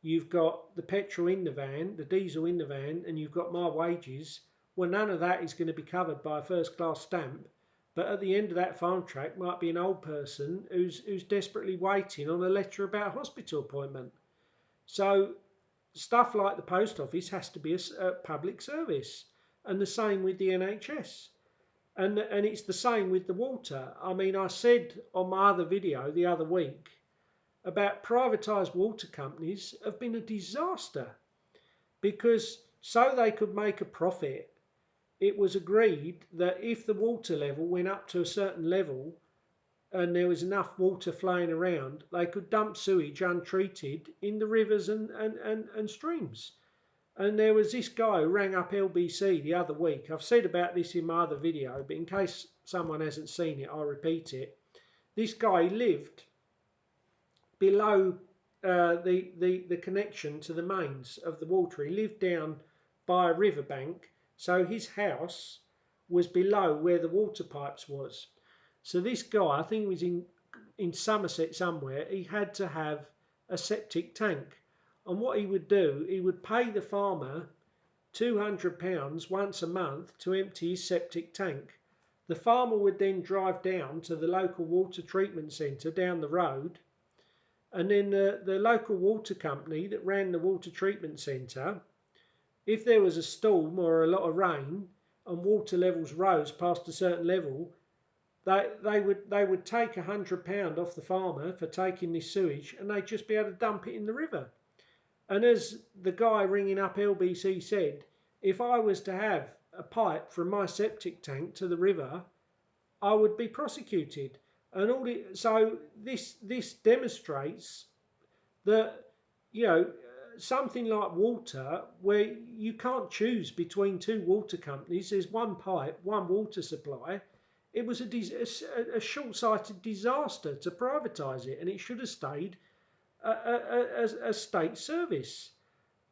You've got the petrol in the van, the diesel in the van, and you've got my wages. Well, none of that is going to be covered by a first class stamp. But at the end of that farm track might be an old person who's desperately waiting on a letter about a hospital appointment. So stuff like the post office has to be a public service, and the same with the NHS. And it's the same with the water. I mean, I said on my other video the other week about privatised water companies have been a disaster, because so they could make a profit, it was agreed that if the water level went up to a certain level and there was enough water flowing around, they could dump sewage untreated in the rivers and streams. And there was this guy who rang up LBC the other week. I've said about this in my other video, but in case someone hasn't seen it, I'll repeat it. This guy lived below the connection to the mains of the water. He lived down by a riverbank, so his house was below where the water pipes was. So this guy, I think he was in Somerset somewhere, he had to have a septic tank. And what he would do, he would pay the farmer £200 once a month to empty his septic tank. The farmer would then drive down to the local water treatment centre down the road, and then the local water company that ran the water treatment centre, if there was a storm or a lot of rain and water levels rose past a certain level, they would take £100 off the farmer for taking this sewage, and they'd just be able to dump it in the river. And as the guy ringing up LBC said, if I was to have a pipe from my septic tank to the river, I would be prosecuted. And so this demonstrates that, something like water, where you can't choose between two water companies, there's one pipe, one water supply. It was a short-sighted disaster to privatise it, and it should have stayed a state service.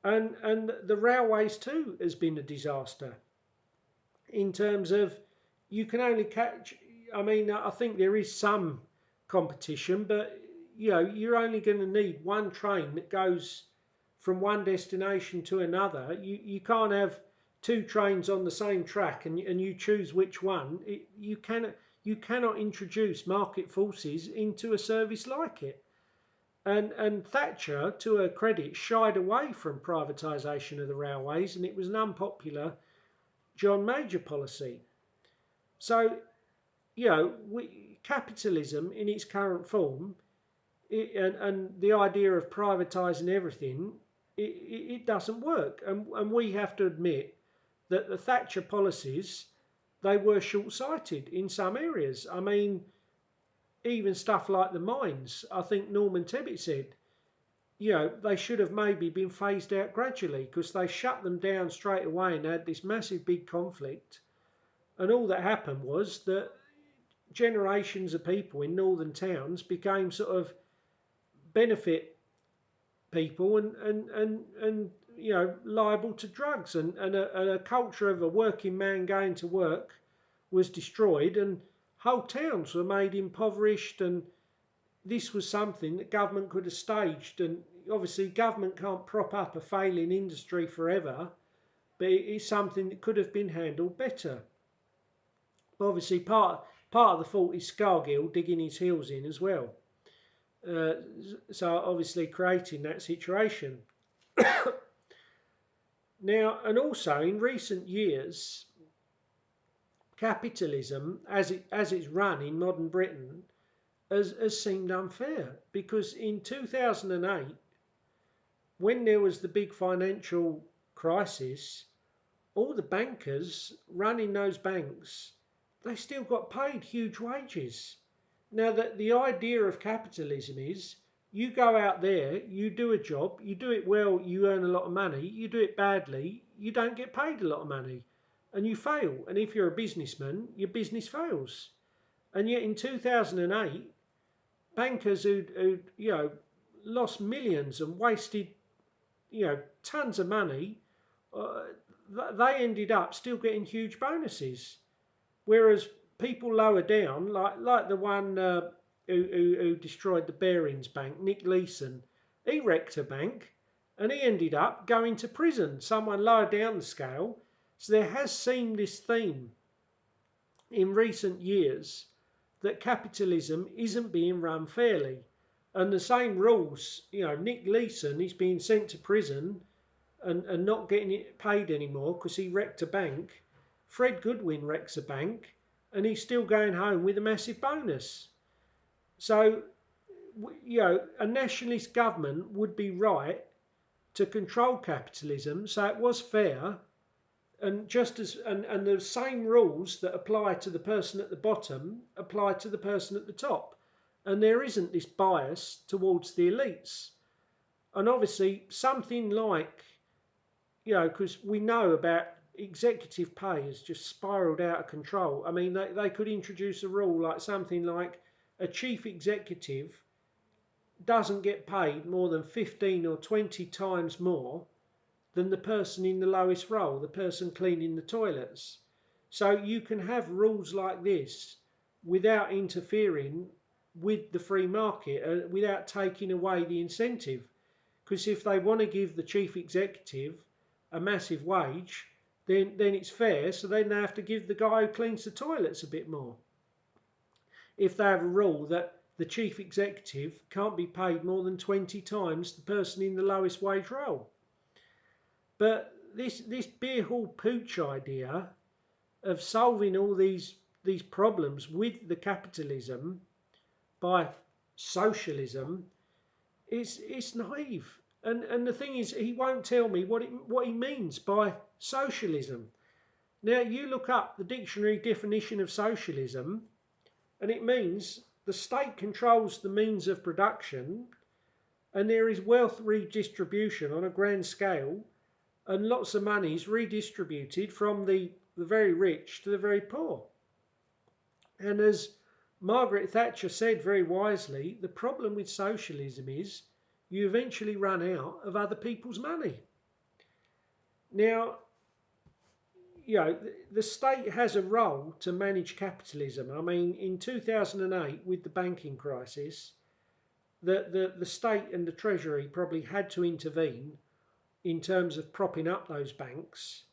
And the railways too has been a disaster in terms of you can only catch. I mean, I think there is some competition, but you're only going to need one train that goes from one destination to another. You can't have two trains on the same track and you choose which one. You cannot introduce market forces into a service like it. And Thatcher, to her credit, shied away from privatisation of the railways, and it was an unpopular John Major policy. So, capitalism in its current form, and the idea of privatising everything, it doesn't work. And we have to admit that the Thatcher policies, they were short-sighted in some areas. I mean, even stuff like the mines, I think Norman Tebbit said, they should have maybe been phased out gradually, because they shut them down straight away and had this massive big conflict. And all that happened was that generations of people in northern towns became sort of benefit people and liable to drugs, and a culture of a working man going to work was destroyed, and whole towns were made impoverished. And this was something that government could have staged, and obviously government can't prop up a failing industry forever, but it is something that could have been handled better. But obviously part of the fault is Scargill digging his heels in as well. So obviously creating that situation. Now, and also in recent years, capitalism as it's run in modern Britain has seemed unfair, because in 2008, when there was the big financial crisis, all the bankers running those banks, they still got paid huge wages. Now, the idea of capitalism is you go out there, you do a job, you do it well, you earn a lot of money, you do it badly, you don't get paid a lot of money, and you fail. And if you're a businessman, your business fails. And yet in 2008, bankers who'd lost millions and wasted tons of money, uh, they ended up still getting huge bonuses. Whereas people lower down, like the one who destroyed the Barings Bank, Nick Leeson, he wrecked a bank and he ended up going to prison. Someone lower down the scale. So there has seemed this theme in recent years that capitalism isn't being run fairly. And the same rules, Nick Leeson is being sent to prison and not getting it paid anymore because he wrecked a bank. Fred Goodwin wrecks a bank and he's still going home with a massive bonus. So, a nationalist government would be right to control capitalism so it was fair, and just as and the same rules that apply to the person at the bottom apply to the person at the top, and there isn't this bias towards the elites. And obviously something like, because we know about executive pay has just spiraled out of control. I mean, they could introduce a rule like something like a chief executive doesn't get paid more than 15 or 20 times more than the person in the lowest role, the person cleaning the toilets. So you can have rules like this without interfering with the free market, without taking away the incentive. Because if they want to give the chief executive a massive wage, then it's fair, so then they have to give the guy who cleans the toilets a bit more. If they have a rule that the chief executive can't be paid more than 20 times the person in the lowest wage role. But this beer hall pooch idea of solving all these problems with the capitalism by socialism it's naive. And the thing is, he won't tell me what he means by socialism. Now, you look up the dictionary definition of socialism, and it means the state controls the means of production, and there is wealth redistribution on a grand scale, and lots of money is redistributed from the very rich to the very poor. And as Margaret Thatcher said very wisely, the problem with socialism is you eventually run out of other people's money. Now, the state has a role to manage capitalism. I mean, in 2008, with the banking crisis, the state and the Treasury probably had to intervene in terms of propping up those banks,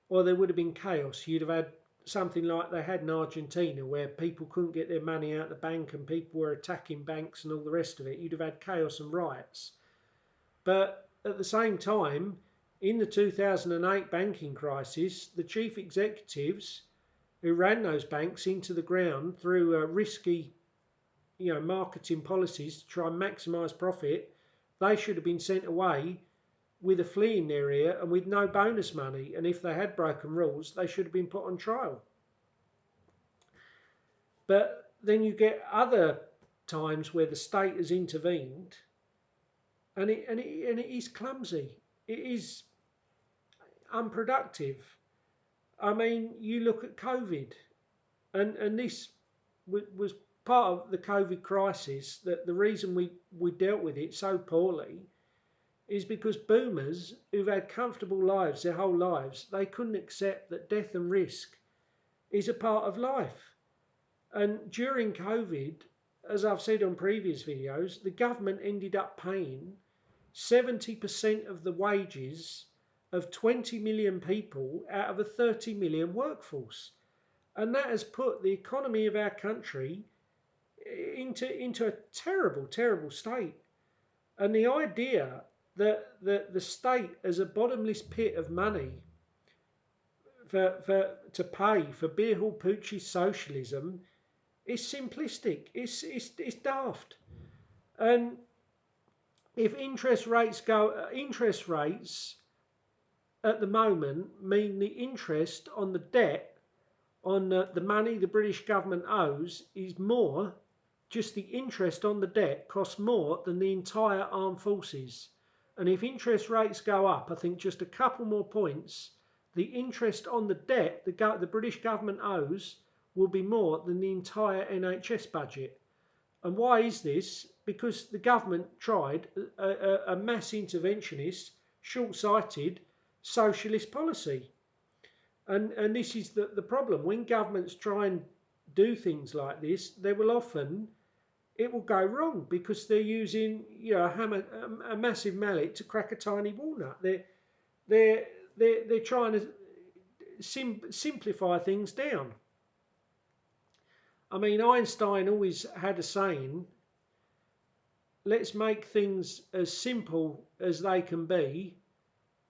or there would have been chaos. You'd have had something like they had in Argentina, where people couldn't get their money out of the bank and people were attacking banks and all the rest of it. You'd have had chaos and riots. But at the same time, in the 2008 banking crisis, the chief executives who ran those banks into the ground through risky, marketing policies to try and maximise profit, they should have been sent away with a flea in their ear and with no bonus money. And if they had broken rules, they should have been put on trial. But then you get other times where the state has intervened, and it is clumsy. It is unproductive. I mean, you look at COVID, and this was part of the COVID crisis, that the reason we dealt with it so poorly is because boomers who've had comfortable lives their whole lives, they couldn't accept that death and risk is a part of life. And during COVID, as I've said on previous videos, the government ended up paying 70% of the wages of 20 million people out of a 30 million workforce. And that has put the economy of our country into a terrible, terrible state. And the idea that the state as a bottomless pit of money to pay for beer hall pooch's socialism is simplistic. It's daft. And if interest rates at the moment mean the interest on the debt on the money the British government owes is more just the interest on the debt costs more than the entire armed forces. And if interest rates go up, I think just a couple more points, the interest on the debt the British government owes will be more than the entire NHS budget. And why is this? Because the government tried a mass interventionist, short-sighted socialist policy. And this is the problem. When governments try and do things like this, they will often, it will go wrong because they're using, you know, a massive mallet to crack a tiny walnut. They're trying to simplify things down. I mean, Einstein always had a saying, let's make things as simple as they can be,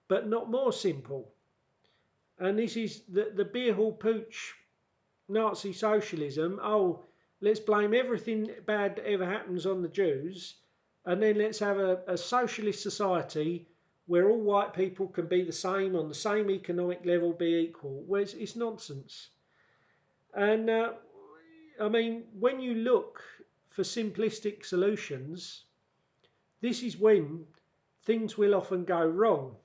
but not more simple. And this is the beer hall pooch Nazi socialism. Oh, let's blame everything bad that ever happens on the Jews, and then let's have a socialist society where all white people can be the same, on the same economic level, be equal. Well, it's nonsense. And I mean, when you look for simplistic solutions, this is when things will often go wrong.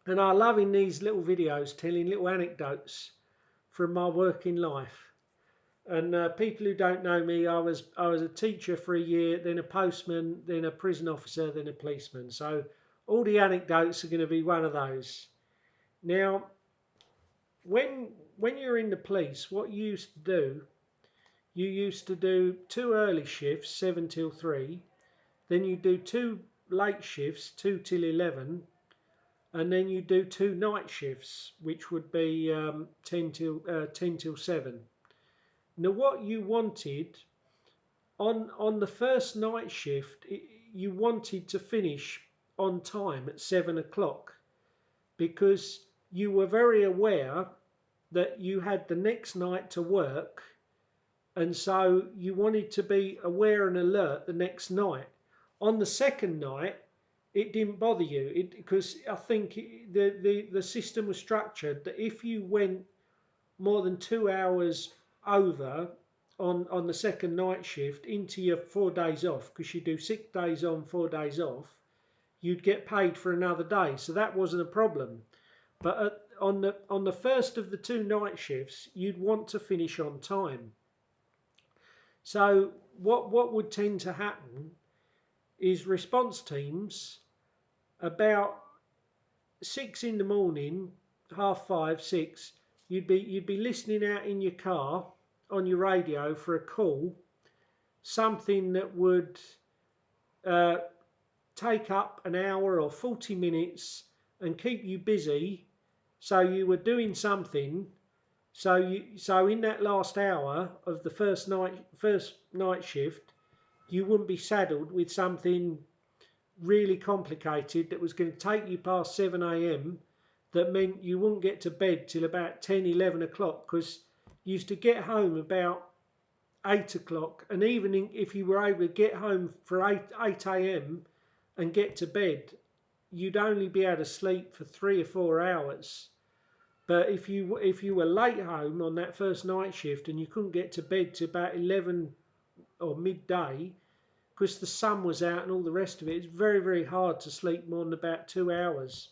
And I love in these little videos telling little anecdotes from my working life. And people who don't know me, I was a teacher for a year, then a postman, then a prison officer, then a policeman. So all the anecdotes are going to be one of those. Now, when you're in the police, what you used to do, you used to do 2 early shifts, 7 till 3. Then you do 2 late shifts, 2 till 11. And then you do 2 night shifts, which would be 10 till 7. Now, what you wanted on the first night shift, you wanted to finish on time at 7 o'clock, because you were very aware that you had the next night to work, and so you wanted to be aware and alert the next night. On the second night, it didn't bother you, because I think the system was structured that if you went more than 2 hours over on the second night shift into your 4 days off, because you do 6 days on, 4 days off, you'd get paid for another day. So that wasn't a problem. But on the first of the 2 night shifts, you'd want to finish on time. So what would tend to happen is response teams, about 6 in the morning, 5:30, 6, you'd be listening out in your car on your radio for a call, something that would take up an hour or 40 minutes and keep you busy. So you were doing something. So in that last hour of the first night shift, you wouldn't be saddled with something really complicated that was going to take you past 7 a.m. that meant you wouldn't get to bed till about 10, 11 o'clock, because you used to get home about 8 o'clock, and even if you were able to get home for 8 a.m. and get to bed, you'd only be able to sleep for 3 or 4 hours. But if you were late home on that first night shift and you couldn't get to bed till about 11 or midday, because the sun was out and all the rest of it, it's very, very hard to sleep more than about 2 hours.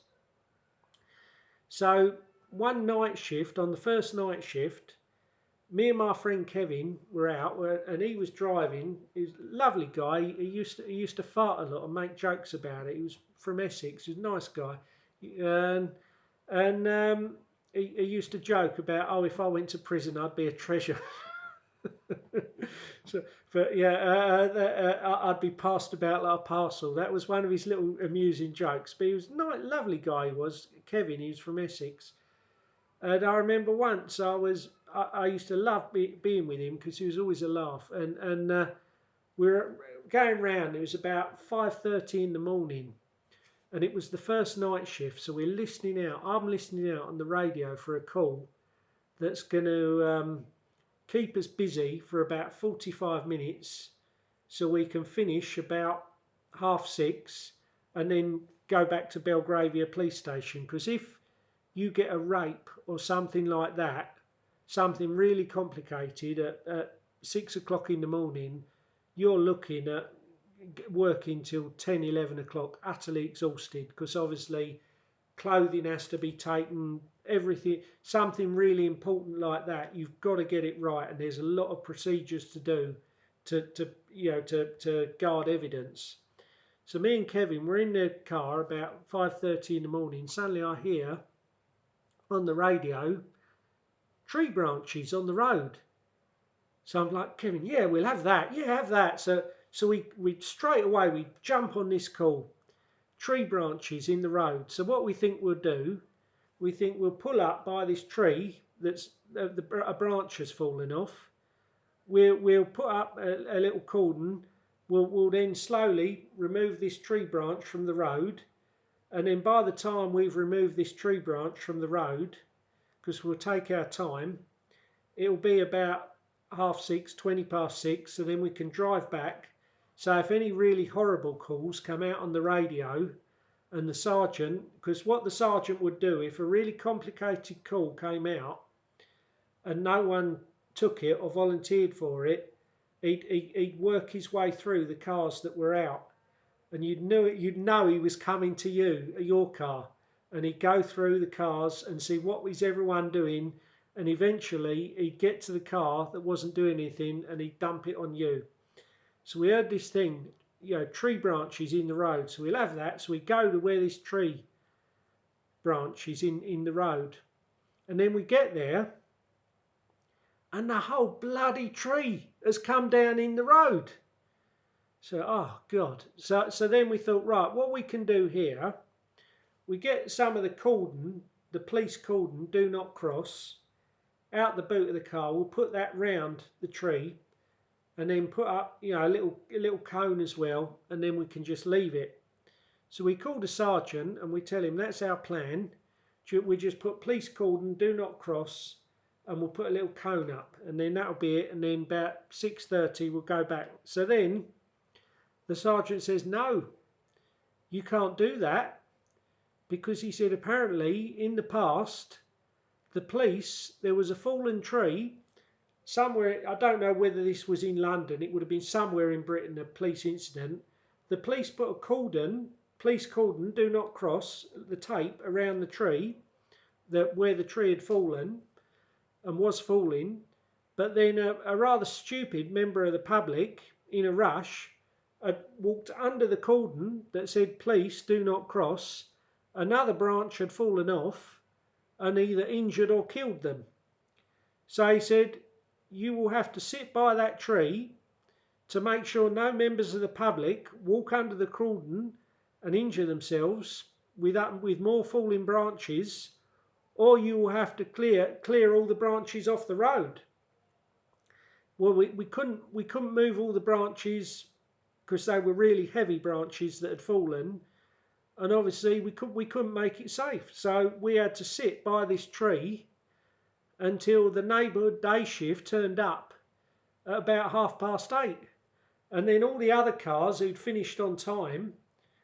So one night shift, on the first night shift, me and my friend Kevin were out, and he was driving. He was a lovely guy. He used to fart a lot and make jokes about it. He was from Essex. He was a nice guy, and he used to joke about, oh, if I went to prison, I'd be a treasure. So, but yeah, I'd be passed about like a parcel. That was one of his little amusing jokes. But he was a nice, lovely guy. He was Kevin. He was from Essex, and I remember once I used to love being with him because he was always a laugh. And we were going round. It was about 5:30 in the morning, and it was the first night shift. So we're listening out. I'm listening out on the radio for a call that's going to keep us busy for about 45 minutes, so we can finish about 6:30 and then go back to Belgravia police station. Because if you get a rape or something like that, something really complicated at 6 o'clock in the morning, you're looking at working till 10, 11 o'clock, utterly exhausted, because obviously clothing has to be taken, everything, something really important like that, you've got to get it right, and there's a lot of procedures to do to guard evidence. So me and Kevin were in the car about 5:30 in the morning. Suddenly I hear on the radio, tree branches on the road. So I'm like, Kevin, yeah, we'll have that. Yeah, have that. So we straight away, we jump on this call. Tree branches in the road. So what we think we'll do, we think we'll pull up by this tree that's a branch has fallen off. We'll put up a little cordon. We'll then slowly remove this tree branch from the road. And then by the time we've removed this tree branch from the road, because we'll take our time, it'll be about 6:30, 20 past 6, so then we can drive back. So if any really horrible calls come out on the radio, and the sergeant, because what the sergeant would do, if a really complicated call came out and no one took it or volunteered for it, he'd work his way through the cars that were out, and you'd know he was coming to your car, and he'd go through the cars and see what was everyone doing, and eventually he'd get to the car that wasn't doing anything and he'd dump it on you. So we heard this thing, tree branches in the road, so we'll have that. So we go to where this tree branch is in the road, and then we get there and the whole bloody tree has come down in the road. So, oh God. So then we thought, right, what we can do here, we get some of the cordon, the police cordon, do not cross, out the boot of the car. We'll put that round the tree, and then put up, a little cone as well, and then we can just leave it. So we call the sergeant and we tell him that's our plan. We just put police cordon, do not cross, and we'll put a little cone up, and then that'll be it. And then about 6:30 we'll go back. So then the sergeant says, no, you can't do that, because he said apparently in the past the police, there was a fallen tree somewhere, I don't know whether this was in London, it would have been somewhere in Britain, a police incident. The police put a police cordon, do not cross, the tape around the tree, where the tree had fallen and was falling. But then a rather stupid member of the public, in a rush, had walked under the cordon that said police, do not cross. Another branch had fallen off and either injured or killed them. So he said, you will have to sit by that tree to make sure no members of the public walk under the cordon and injure themselves with more falling branches, or you will have to clear all the branches off the road. Well, we couldn't move all the branches because they were really heavy branches that had fallen, and obviously we couldn't make it safe. So we had to sit by this tree until the neighbourhood day shift turned up at about 8:30. And then all the other cars who'd finished on time,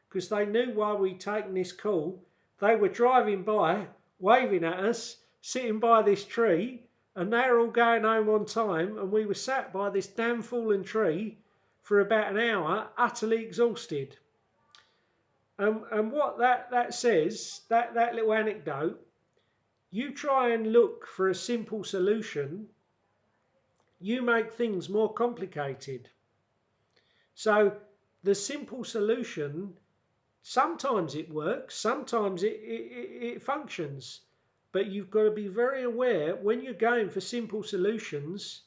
because they knew why we'd taken this call, they were driving by, waving at us, sitting by this tree, and they were all going home on time, and we were sat by this damn fallen tree for about an hour, utterly exhausted. And what that says, that little anecdote, you try and look for a simple solution, you make things more complicated. So the simple solution, sometimes it works, sometimes it functions, but you've got to be very aware when you're going for simple solutions,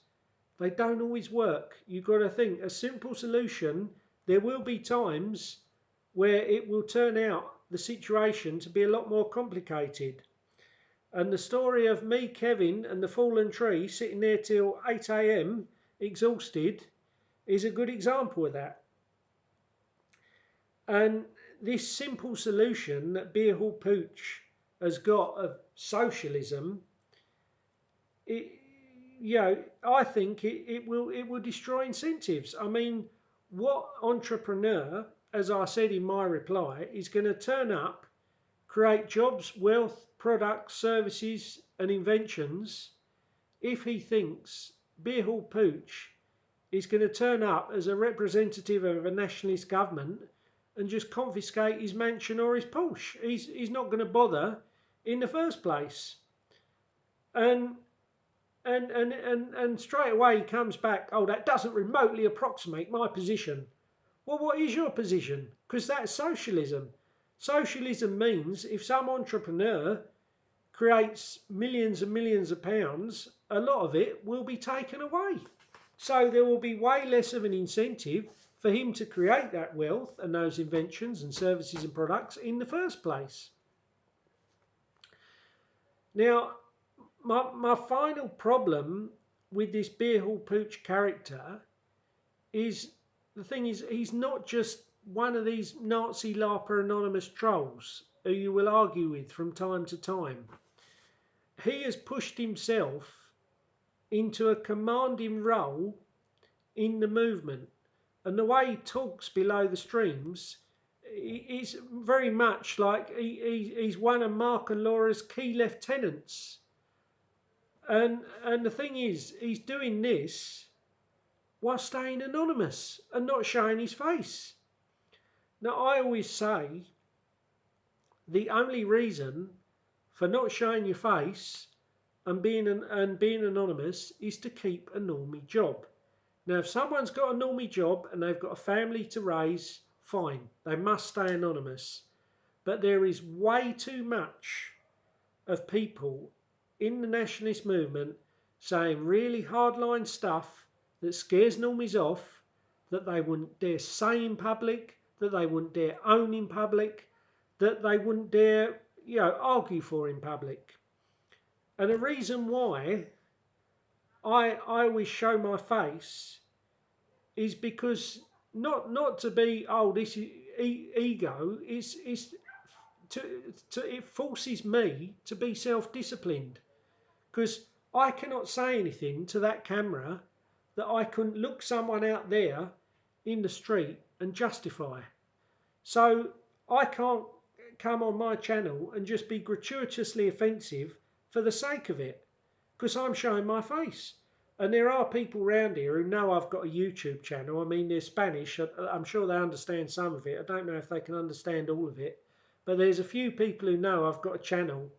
they don't always work. You've got to think a simple solution, there will be times where it will turn out the situation to be a lot more complicated. And the story of me, Kevin, and the fallen tree sitting there till 8 AM exhausted is a good example of that. And this simple solution that HALL POOCH has got of socialism, I think it will destroy incentives. I mean, what entrepreneur, as I said in my reply, is going to turn up, create jobs, wealth, products, services and inventions if he thinks HALL POOCH is going to turn up as a representative of a nationalist government and just confiscate his mansion or his Porsche. He's not going to bother in the first place. And straight away he comes back, oh, that doesn't remotely approximate my position. Well, what is your position? Because that's socialism. Socialism means if some entrepreneur creates millions and millions of pounds, a lot of it will be taken away. So there will be way less of an incentive for him to create that wealth and those inventions and services and products in the first place. Now, my final problem with this Beer Hall Pooch character is, the thing is, he's not just one of these Nazi LARPer anonymous trolls who you will argue with from time to time. He has pushed himself into a commanding role in the movement, and the way he talks below the streams is very much like he's one of Mark and Laura's key lieutenants. And the thing is, he's doing this while staying anonymous and not showing his face. Now, I always say the only reason for not showing your face and being anonymous is to keep a normie job. Now, if someone's got a normie job and they've got a family to raise, fine, they must stay anonymous. But there is way too much of people in the nationalist movement saying really hardline stuff that scares normies off, that they wouldn't dare say in public, that they wouldn't dare own in public, that they wouldn't dare, argue for in public. And the reason why I always show my face is because not to be, oh, this is ego, it forces me to be self-disciplined, because I cannot say anything to that camera that I couldn't look someone out there in the street and justify. So I can't come on my channel and just be gratuitously offensive for the sake of it, because I'm showing my face. And there are people around here who know I've got a YouTube channel. I mean, they're Spanish. I'm sure they understand some of it. I don't know if they can understand all of it. But there's a few people who know I've got a channel.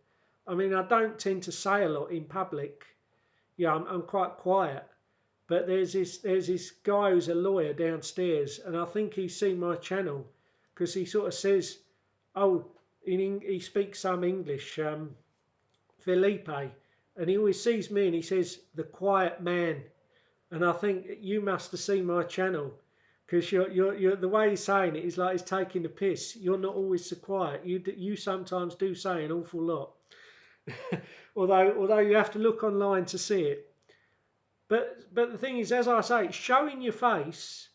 I mean, I don't tend to say a lot in public. Yeah, I'm quite quiet. But there's this guy who's a lawyer downstairs, and I think he's seen my channel because he sort of says, oh, he speaks some English, Felipe, and he always sees me and he says, the quiet man. And I think you must have seen my channel, because you're the way he's saying it is like he's taking the piss. You're not always so quiet. You sometimes do say an awful lot, although you have to look online to see it. But the thing is, as I say, showing your face,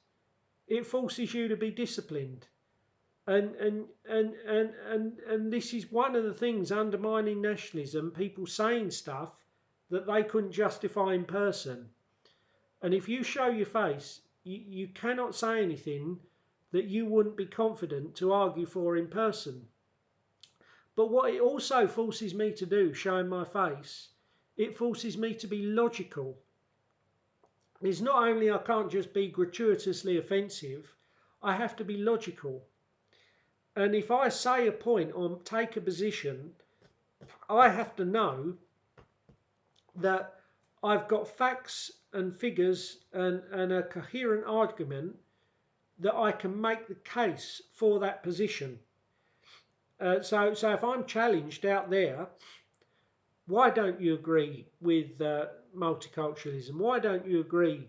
it forces you to be disciplined. And this is one of the things undermining nationalism, people saying stuff that they couldn't justify in person. And if you show your face, you cannot say anything that you wouldn't be confident to argue for in person. But what it also forces me to do, showing my face, it forces me to be logical. It's not only I can't just be gratuitously offensive, I have to be logical. And if I say a point or take a position, I have to know that I've got facts and figures and a coherent argument that I can make the case for that position. So if I'm challenged out there, why don't you agree with multiculturalism? Why don't you agree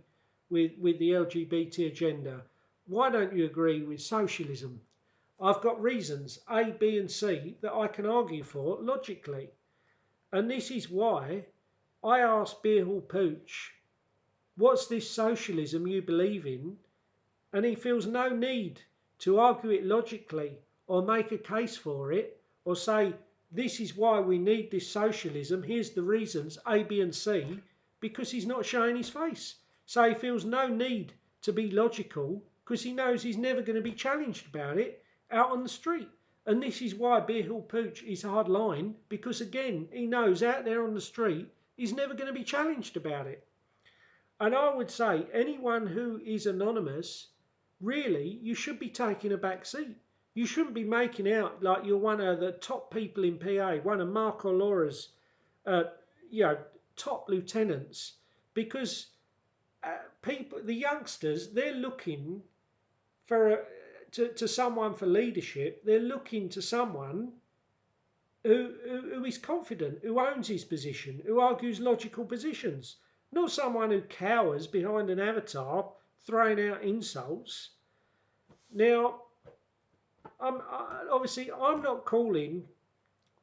with the LGBT agenda? Why don't you agree with socialism? I've got reasons, A, B and C, that I can argue for logically. And this is why I asked Beer Hall Pooch, what's this socialism you believe in? And he feels no need to argue it logically or make a case for it or say, this is why we need this socialism, here's the reasons, A, B and C, because he's not showing his face. So he feels no need to be logical because he knows he's never going to be challenged about it out on the street. And this is why Beer Hall Pooch is hard line, because again, he knows out there on the street he's never going to be challenged about it. And I would say anyone who is anonymous, really, you should be taking a back seat. You shouldn't be making out like you're one of the top people in PA, one of Mark or Laura's, you know, top lieutenants, because people, the youngsters, they're looking for to someone for leadership. They're looking to someone who is confident, who owns his position, who argues logical positions, not someone who cowers behind an avatar throwing out insults. Now, obviously, I'm not calling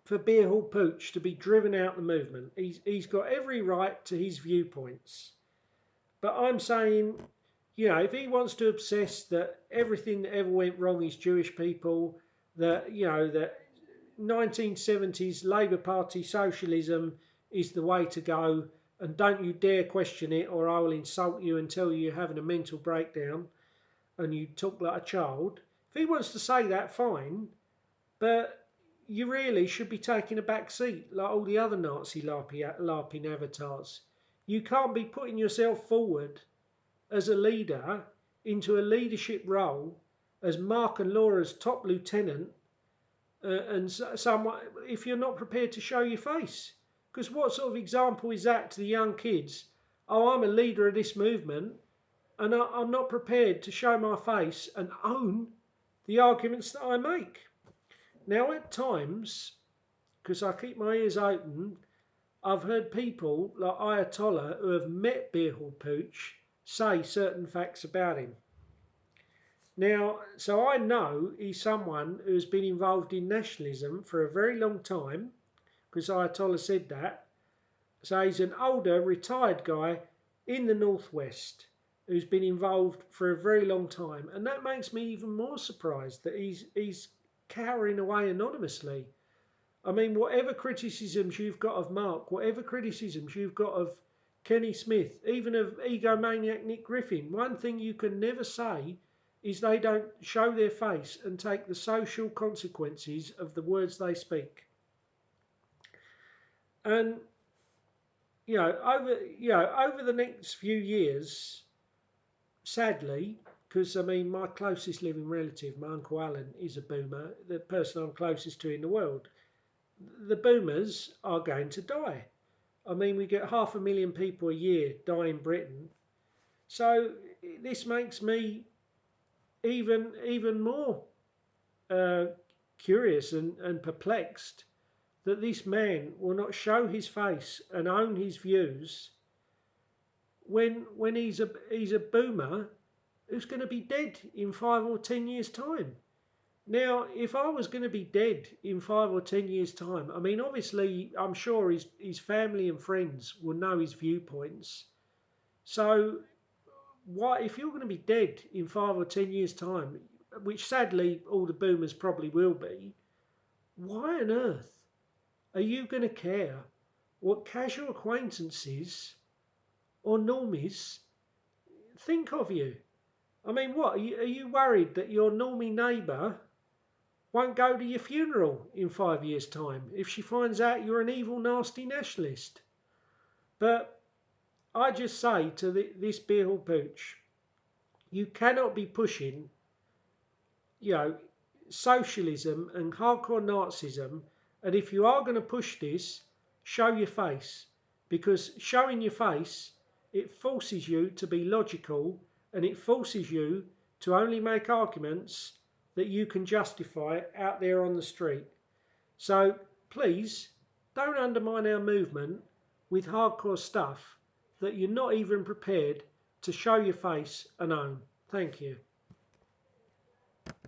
for Hall Pooch to be driven out the movement. He's got every right to his viewpoints. But I'm saying, you know, if he wants to obsess that everything that ever went wrong is Jewish people, that, you know, that 1970s Labour Party socialism is the way to go, and don't you dare question it or I will insult you and tell you you're having a mental breakdown and you talk like a child. If he wants to say that, fine, but you really should be taking a back seat like all the other Nazi LARPing avatars. You can't be putting yourself forward as a leader into a leadership role as Mark and Laura's top lieutenant and someone if you're not prepared to show your face. Because what sort of example is that to the young kids? Oh, I'm a leader of this movement and I'm not prepared to show my face and own the arguments that I make. Now, at times, because I keep my ears open, I've heard people like Ayatollah who have met Hall Pooch say certain facts about him. Now, so I know he's someone who's been involved in nationalism for a very long time, because Ayatollah said that. So he's an older, retired guy in the Northwest who's been involved for a very long time. And that makes me even more surprised that he's cowering away anonymously. I mean, whatever criticisms you've got of Mark, whatever criticisms you've got of Kenny Smith, even of egomaniac Nick Griffin, one thing you can never say is they don't show their face and take the social consequences of the words they speak. And over the next few years, sadly, because I mean my closest living relative, my Uncle Alan, is a boomer, the person I'm closest to in the world. The boomers are going to die. I mean, we get 500,000 people a year die in Britain. So this makes me even more curious and perplexed that this man will not show his face and own his views when he's a boomer who's going to be dead in 5 or 10 years' time. Now, if I was going to be dead in 5 or 10 years' time, I mean, obviously, I'm sure his family and friends will know his viewpoints. So, if you're going to be dead in 5 or 10 years' time, which sadly all the boomers probably will be, why on earth are you going to care what casual acquaintances or normies think of you? I mean, what, are you worried that your normie neighbour won't go to your funeral in 5 years' time if she finds out you're an evil, nasty nationalist? But I just say to this Hall Pooch, you cannot be pushing, socialism and hardcore Nazism, and if you are going to push this, show your face, because showing your face, it forces you to be logical and it forces you to only make arguments that you can justify out there on the street. So please don't undermine our movement with hardcore stuff that you're not even prepared to show your face and own. Thank you.